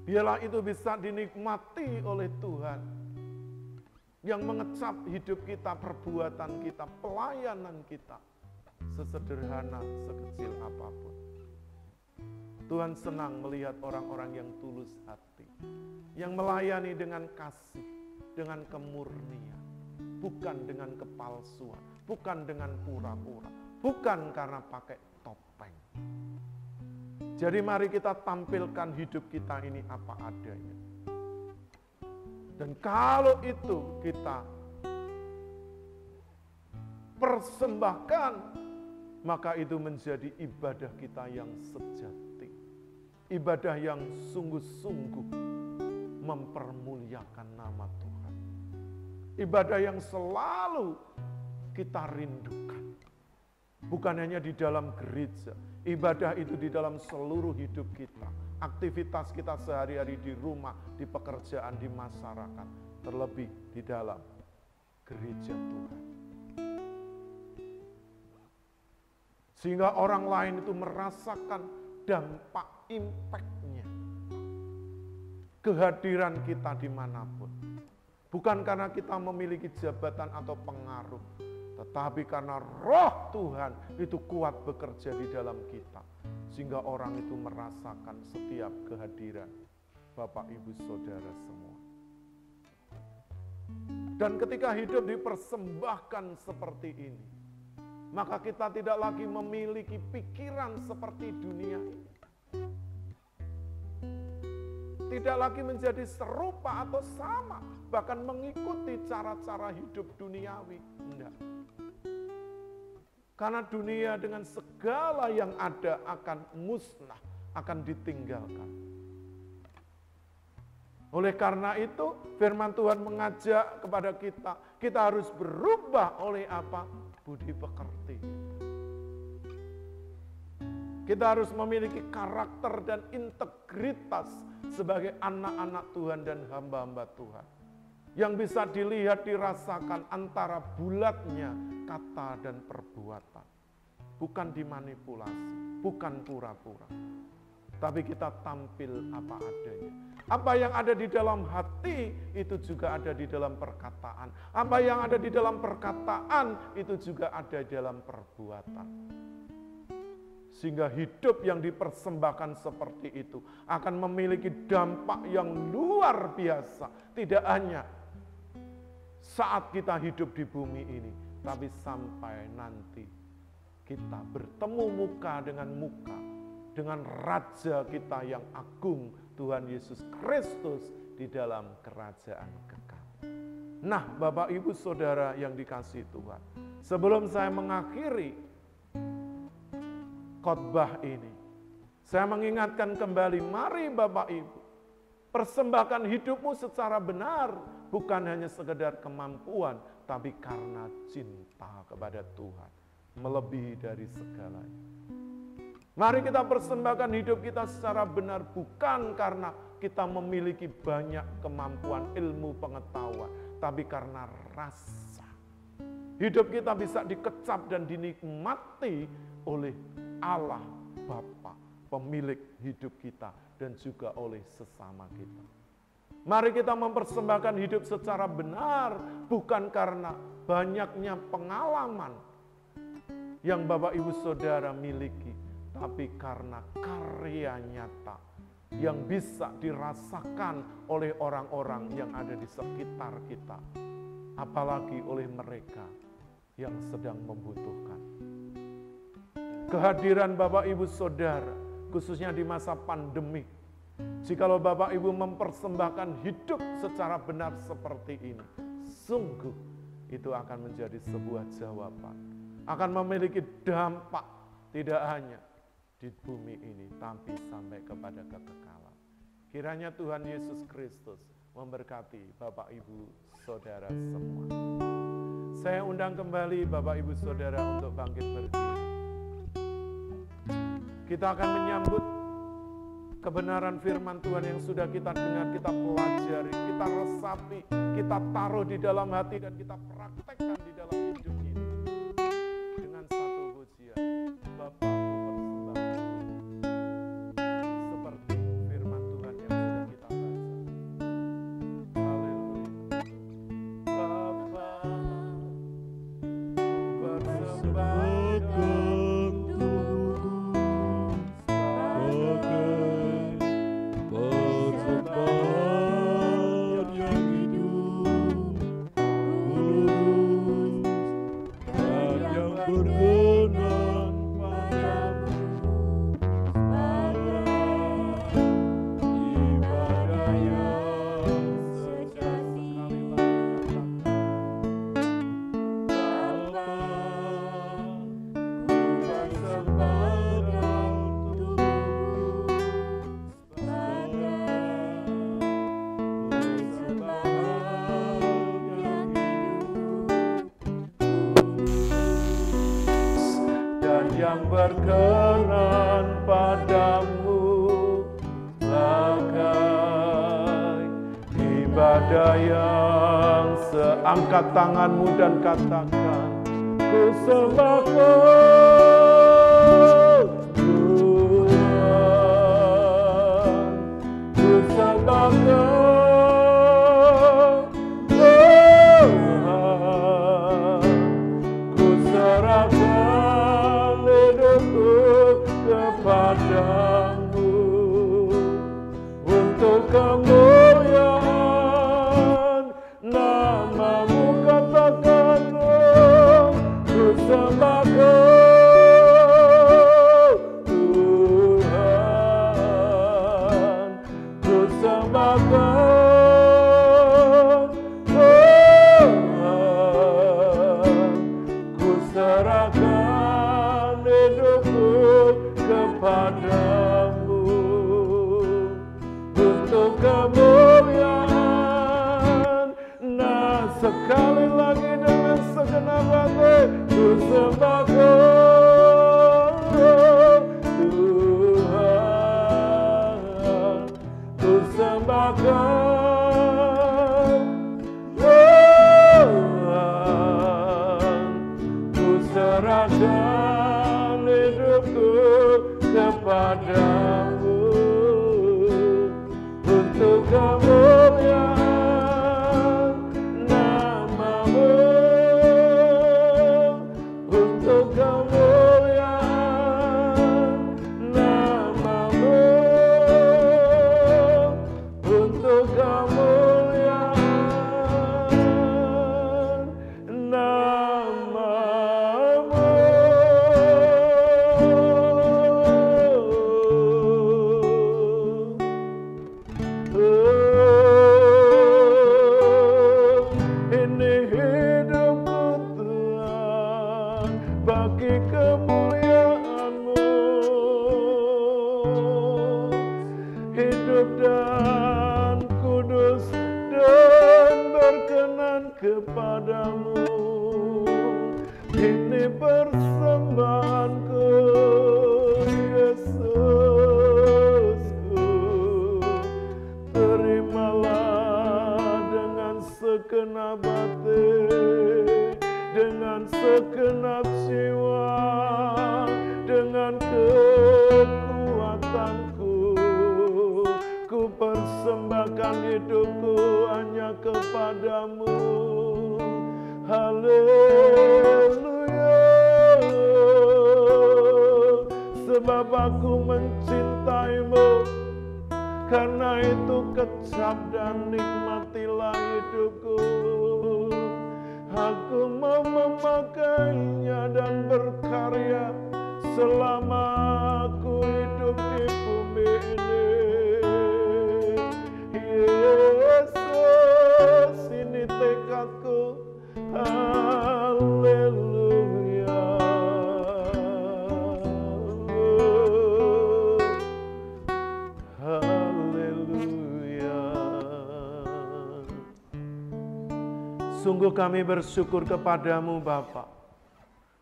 Biarlah itu bisa dinikmati oleh Tuhan, yang mengecap hidup kita, perbuatan kita, pelayanan kita, sesederhana, sekecil apapun. Tuhan senang melihat orang-orang yang tulus hati, yang melayani dengan kasih, dengan kemurnian, bukan dengan kepalsuan, bukan dengan pura-pura, bukan karena pakai topeng. Jadi mari kita tampilkan hidup kita ini apa adanya. Dan kalau itu kita persembahkan, maka itu menjadi ibadah kita yang sejati. Ibadah yang sungguh-sungguh mempermuliakan nama Tuhan. Ibadah yang selalu kita rindukan. Bukan hanya di dalam gereja, ibadah itu di dalam seluruh hidup kita. Aktivitas kita sehari-hari di rumah, di pekerjaan, di masyarakat, terlebih di dalam gereja Tuhan. Sehingga orang lain itu merasakan dampak impact-nya. Kehadiran kita dimanapun. Bukan karena kita memiliki jabatan atau pengaruh, tetapi karena roh Tuhan itu kuat bekerja di dalam kita. Sehingga orang itu merasakan setiap kehadiran Bapak, Ibu, Saudara semua. Dan ketika hidup dipersembahkan seperti ini, maka kita tidak lagi memiliki pikiran seperti dunia ini. Tidak lagi menjadi serupa atau sama, bahkan mengikuti cara-cara hidup duniawi. Tidak. Karena dunia dengan segala yang ada akan musnah, akan ditinggalkan. Oleh karena itu, firman Tuhan mengajak kepada kita harus berubah oleh apa? Budi pekerti. Kita harus memiliki karakter dan integritas sebagai anak-anak Tuhan dan hamba-hamba Tuhan. Yang bisa dilihat, dirasakan antara bulatnya kata dan perbuatan. Bukan dimanipulasi, bukan pura-pura. Tapi kita tampil apa adanya. Apa yang ada di dalam hati, itu juga ada di dalam perkataan. Apa yang ada di dalam perkataan, itu juga ada di dalam perbuatan. Sehingga hidup yang dipersembahkan seperti itu akan memiliki dampak yang luar biasa. Tidak hanya saat kita hidup di bumi ini, tapi sampai nanti kita bertemu muka dengan Raja kita yang agung, Tuhan Yesus Kristus, di dalam kerajaan kekal. Nah, Bapak, Ibu, Saudara yang dikasihi Tuhan, sebelum saya mengakhiri khotbah ini, saya mengingatkan kembali, mari Bapak Ibu, persembahkan hidupmu secara benar, bukan hanya sekedar kemampuan, tapi karena cinta kepada Tuhan, melebihi dari segalanya. Mari kita persembahkan hidup kita secara benar, bukan karena kita memiliki banyak kemampuan, ilmu, pengetahuan, tapi karena rasa. Hidup kita bisa dikecap dan dinikmati oleh Allah Bapa, pemilik hidup kita, dan juga oleh sesama kita. Mari kita mempersembahkan hidup secara benar, bukan karena banyaknya pengalaman yang Bapak, Ibu, Saudara miliki, tapi karena karya nyata yang bisa dirasakan oleh orang-orang yang ada di sekitar kita. apalagi oleh mereka yang sedang membutuhkan. Kehadiran Bapak Ibu Saudara, khususnya di masa pandemi, jikalau Bapak Ibu mempersembahkan hidup secara benar seperti ini, sungguh itu akan menjadi sebuah jawaban, akan memiliki dampak tidak hanya di bumi ini, tapi sampai kepada kekekalan. Kiranya Tuhan Yesus Kristus memberkati Bapak Ibu Saudara semua. Saya undang kembali Bapak Ibu Saudara untuk bangkit berdiri. Kita akan menyambut kebenaran firman Tuhan yang sudah kita dengar, kita pelajari, kita resapi, kita taruh di dalam hati dan kita praktekkan di dalam hidup ini. Dengan satu pujian, Bapakku persembahkan seperti firman Tuhan yang sudah kita baca. Haleluya. Bapakku persembahkan yang berkenan padamu, bagai ibadah yang seangkat tanganmu dan katakan, ku sembah Tuhan, ku sembah Tuhan, ku serahkan kepadamu untuk kemuliaan namamu, katakan ku sembah Tuhan, ku sembah Tuhan, ku serahkan hidupku kepadamu untuk kemuliaan. Nah, sekali lagi dengan segenap hati, ku sembah Tuhan, ku sembah Tuhan, ku serahkan hidupku kepadamu untuk kemuliaan namamu, untuk kemuliaan namamu, untuk kemuliaan namamu. Ini hidupku Tuhan, bagi kemuliaan-Mu, hidup dan kudus dan berkenan kepadamu. Ini persembahanku, Yesusku, terimalah dengan segenap hati, dengan segenap jiwa, dengan kekuatanku. Ku persembahkan hidupku hanya kepadamu. Haleluya. Sebab aku mencintaimu, karena itu kecap dan nikmatilah hidupku. Aku mau memakainya dan berkarya selama aku hidup di bumi ini. Yesus, ini tekadku. Haleluya. Haleluya. Sungguh kami bersyukur kepadamu Bapa.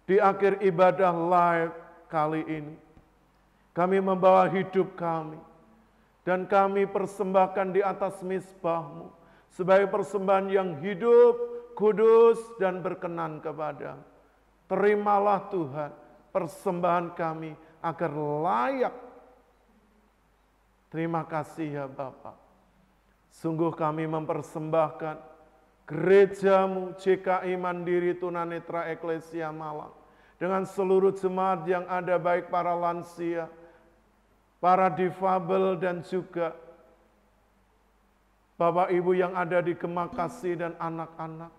Di akhir ibadah live kali ini, kami membawa hidup kami, dan kami persembahkan di atas mizbah-Mu sebagai persembahan yang hidup, kudus, dan berkenan kepadamu. Terimalah Tuhan persembahan kami agar layak. Terima kasih ya Bapa. Sungguh kami mempersembahkan gereja-Mu JKI Mandiri Tunanetra Eklesia Malang dengan seluruh jemaat yang ada, baik para lansia, para difabel, dan juga Bapak Ibu yang ada di Gemakasih dan anak-anak.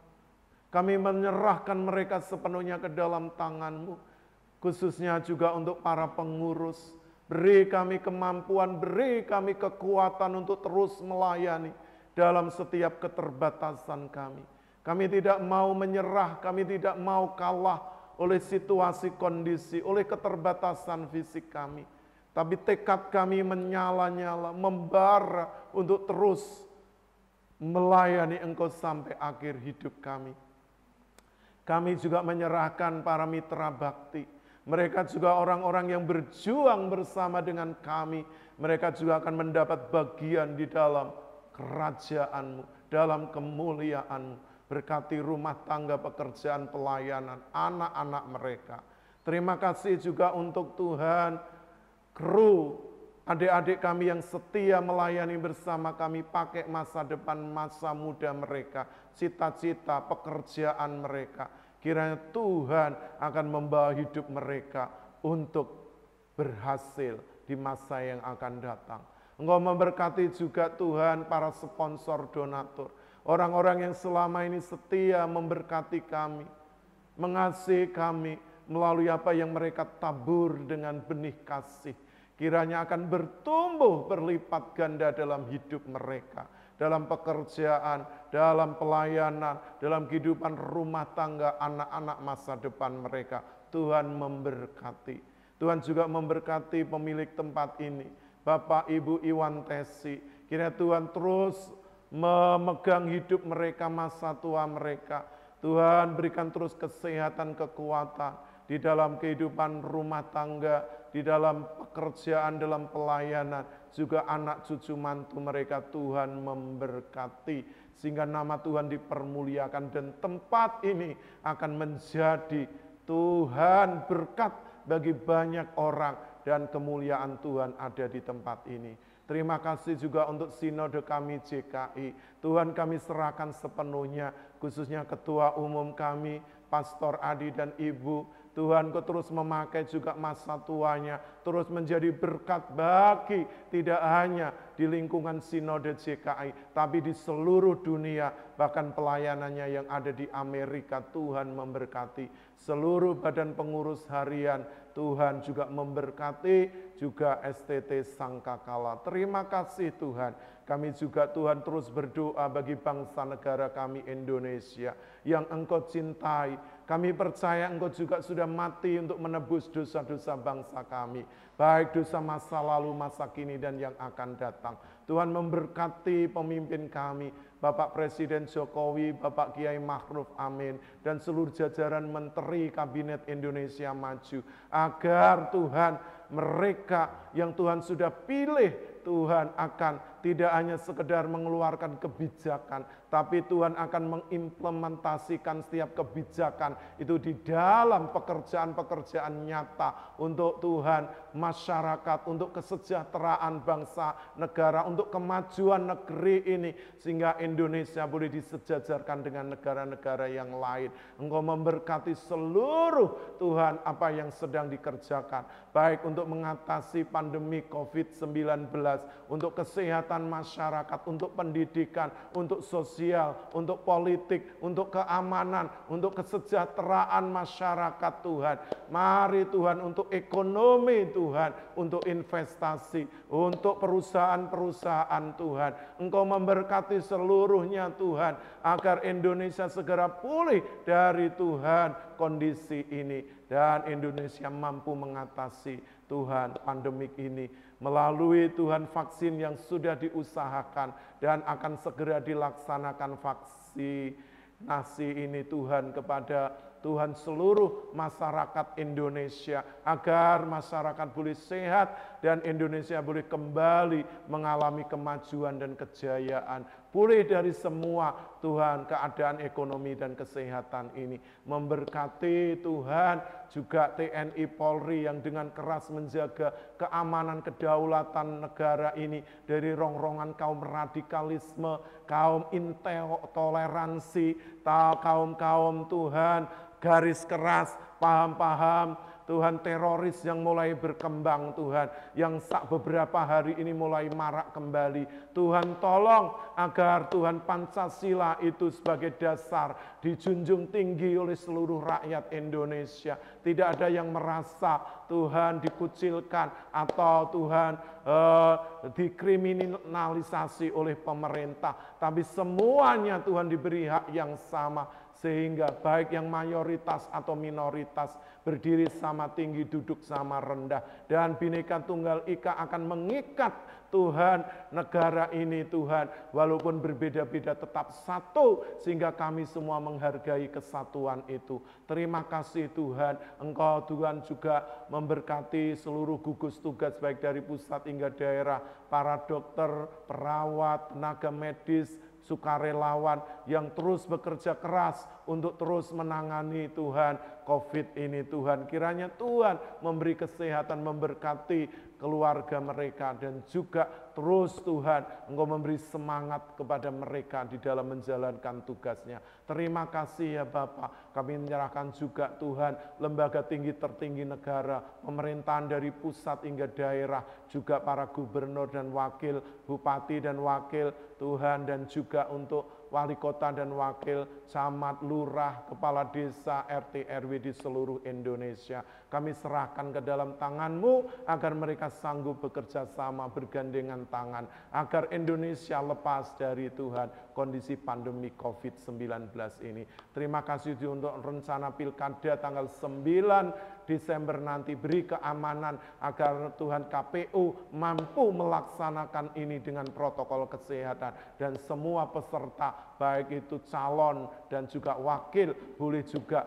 Kami menyerahkan mereka sepenuhnya ke dalam tangan-Mu, khususnya juga untuk para pengurus. Beri kami kemampuan, beri kami kekuatan untuk terus melayani dalam setiap keterbatasan kami. Kami tidak mau menyerah, kami tidak mau kalah oleh situasi kondisi, oleh keterbatasan fisik kami. Tapi tekad kami menyala-nyala, membara untuk terus melayani Engkau sampai akhir hidup kami. Kami juga menyerahkan para mitra bakti. Mereka juga orang-orang yang berjuang bersama dengan kami. Mereka juga akan mendapat bagian di dalam kerajaan-Mu, dalam kemuliaan-Mu. Berkati rumah tangga, pekerjaan, pelayanan, anak-anak mereka. Terima kasih juga untuk Tuhan, kru, adik-adik kami yang setia melayani bersama kami, pakai masa depan, masa muda mereka, cita-cita, pekerjaan mereka. Kiranya Tuhan akan membawa hidup mereka untuk berhasil di masa yang akan datang. Engkau memberkati juga Tuhan para sponsor donatur. Orang-orang yang selama ini setia memberkati kami, mengasihi kami melalui apa yang mereka tabur dengan benih kasih. Kiranya akan bertumbuh berlipat ganda dalam hidup mereka, dalam pekerjaan, dalam pelayanan, dalam kehidupan rumah tangga, anak-anak masa depan mereka. Tuhan memberkati. Tuhan juga memberkati pemilik tempat ini, Bapak Ibu Iwan Tesi. Kiranya Tuhan terus memegang hidup mereka, masa tua mereka. Tuhan berikan terus kesehatan, kekuatan di dalam kehidupan rumah tangga, di dalam pekerjaan, dalam pelayanan, juga anak cucu mantu mereka. Tuhan memberkati sehingga nama Tuhan dipermuliakan, dan tempat ini akan menjadi Tuhan berkat bagi banyak orang, dan kemuliaan Tuhan ada di tempat ini. Terima kasih juga untuk sinode kami JKI. Tuhan, kami serahkan sepenuhnya, khususnya ketua umum kami, Pastor Adi dan Ibu. Tuhan, Kau terus memakai juga masa tuanya, terus menjadi berkat bagi tidak hanya di lingkungan sinode JKI, tapi di seluruh dunia, bahkan pelayanannya yang ada di Amerika. Tuhan memberkati seluruh badan pengurus harian. Tuhan juga memberkati juga STT Sangkakala. Terima kasih Tuhan. Kami juga Tuhan terus berdoa bagi bangsa negara kami Indonesia yang Engkau cintai. Kami percaya Engkau juga sudah mati untuk menebus dosa-dosa bangsa kami, baik dosa masa lalu, masa kini, dan yang akan datang. Tuhan memberkati pemimpin kami, Bapak Presiden Jokowi, Bapak Kiai Ma'ruf Amin, dan seluruh jajaran Menteri Kabinet Indonesia Maju, agar Tuhan mereka yang Tuhan sudah pilih, Tuhan akan tidak hanya sekedar mengeluarkan kebijakan, tapi Tuhan akan mengimplementasikan setiap kebijakan itu di dalam pekerjaan-pekerjaan nyata untuk Tuhan, masyarakat, untuk kesejahteraan bangsa, negara, untuk kemajuan negeri ini, sehingga Indonesia boleh disejajarkan dengan negara-negara yang lain. Engkau memberkati seluruh Tuhan apa yang sedang dikerjakan, baik untuk mengatasi pandemi COVID-19, untuk kesehatan kegiatan masyarakat, untuk pendidikan, untuk sosial, untuk politik, untuk keamanan, untuk kesejahteraan masyarakat Tuhan. Mari Tuhan, untuk ekonomi Tuhan, untuk investasi, untuk perusahaan-perusahaan Tuhan. Engkau memberkati seluruhnya Tuhan, agar Indonesia segera pulih dari Tuhan kondisi ini. Dan Indonesia mampu mengatasi Tuhan pandemik ini melalui Tuhan vaksin yang sudah diusahakan dan akan segera dilaksanakan vaksinasi ini Tuhan kepada Tuhan seluruh masyarakat Indonesia, agar masyarakat boleh sehat dan Indonesia boleh kembali mengalami kemajuan dan kejayaan. Pulih dari semua Tuhan keadaan ekonomi dan kesehatan ini. Memberkati Tuhan juga TNI Polri yang dengan keras menjaga keamanan kedaulatan negara ini dari rongrongan kaum radikalisme, kaum intoleransi, kaum Tuhan garis keras, paham-paham Tuhan teroris yang mulai berkembang Tuhan, yang beberapa hari ini mulai marak kembali. Tuhan tolong agar Tuhan Pancasila itu sebagai dasar dijunjung tinggi oleh seluruh rakyat Indonesia. Tidak ada yang merasa Tuhan dikucilkan atau Tuhan dikriminalisasi oleh pemerintah, tapi semuanya Tuhan diberi hak yang sama, sehingga baik yang mayoritas atau minoritas berdiri sama tinggi, duduk sama rendah. Dan Bhinneka Tunggal Ika akan mengikat Tuhan negara ini Tuhan, walaupun berbeda-beda tetap satu, sehingga kami semua menghargai kesatuan itu. Terima kasih Tuhan, Engkau Tuhan juga memberkati seluruh gugus tugas baik dari pusat hingga daerah, para dokter, perawat, tenaga medis, sukarelawan yang terus bekerja keras untuk terus menangani Tuhan COVID ini Tuhan. Kiranya Tuhan memberi kesehatan, memberkati keluarga mereka, dan juga terus Tuhan Engkau memberi semangat kepada mereka di dalam menjalankan tugasnya. Terima kasih ya Bapa. Kami menyerahkan juga Tuhan lembaga tinggi tertinggi negara, pemerintahan dari pusat hingga daerah, juga para gubernur dan wakil, bupati dan wakil Tuhan, dan juga untuk wali kota dan wakil, camat, lurah, kepala desa, RT, RW di seluruh Indonesia. Kami serahkan ke dalam tangan-Mu agar mereka sanggup bekerja sama, bergandengan tangan, agar Indonesia lepas dari Tuhan kondisi pandemi COVID-19 ini. Terima kasih untuk rencana pilkada tanggal 9 Desember nanti. Beri keamanan agar Tuhan KPU mampu melaksanakan ini dengan protokol kesehatan, dan semua peserta baik itu calon dan juga wakil boleh juga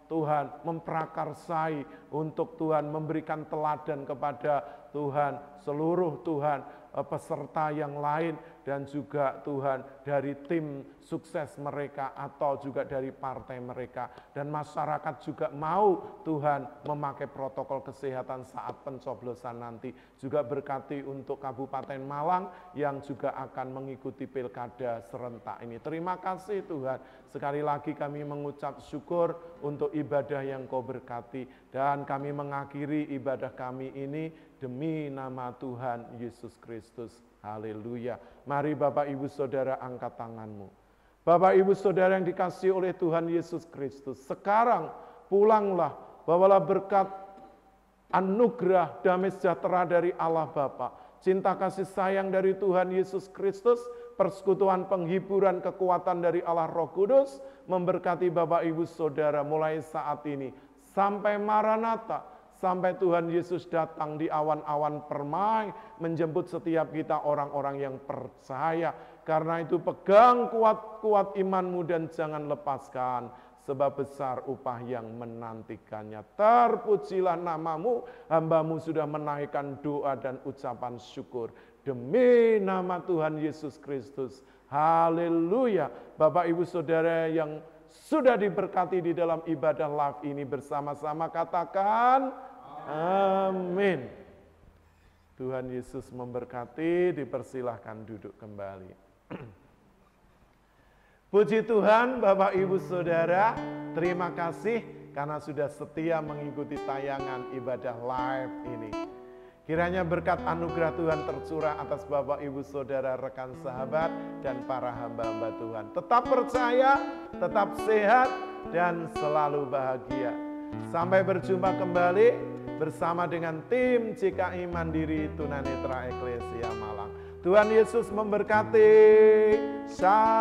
Tuhan memprakarsai untuk Tuhan memberikan teladan kepada Tuhan seluruh Tuhan peserta yang lain, dan juga Tuhan dari tim sukses mereka atau juga dari partai mereka, dan masyarakat juga mau Tuhan memakai protokol kesehatan saat pencoblosan nanti. Juga berkati untuk Kabupaten Malang yang juga akan mengikuti pilkada serentak ini. Terima kasih Tuhan. Sekali lagi kami mengucap syukur untuk ibadah yang Kau berkati, dan kami mengakhiri ibadah kami ini demi nama Tuhan Yesus Kristus. Haleluya. Mari Bapak Ibu Saudara angkat tanganmu. Bapak Ibu Saudara yang dikasihi oleh Tuhan Yesus Kristus, sekarang pulanglah, bawalah berkat anugerah damai sejahtera dari Allah Bapa, cinta kasih sayang dari Tuhan Yesus Kristus, persekutuan penghiburan kekuatan dari Allah Roh Kudus, memberkati Bapak Ibu Saudara mulai saat ini sampai Maranatha, sampai Tuhan Yesus datang di awan-awan permai menjemput setiap kita orang-orang yang percaya. Karena itu pegang kuat-kuat imanmu dan jangan lepaskan, sebab besar upah yang menantikannya. Terpujilah namamu, hambamu sudah menaikkan doa dan ucapan syukur demi nama Tuhan Yesus Kristus. Haleluya. Bapak Ibu Saudara yang sudah diberkati di dalam ibadah live ini, bersama-sama katakan amin. Tuhan Yesus memberkati, dipersilahkan duduk kembali. Puji Tuhan Bapak Ibu Saudara, terima kasih karena sudah setia mengikuti tayangan ibadah live ini. Kiranya berkat anugerah Tuhan tercurah atas Bapak, Ibu, Saudara, rekan sahabat, dan para hamba-hamba Tuhan. Tetap percaya, tetap sehat, dan selalu bahagia. Sampai berjumpa kembali bersama dengan tim GKI Mandiri Tunanetra Eklesia Malang. Tuhan Yesus memberkati. Shalom.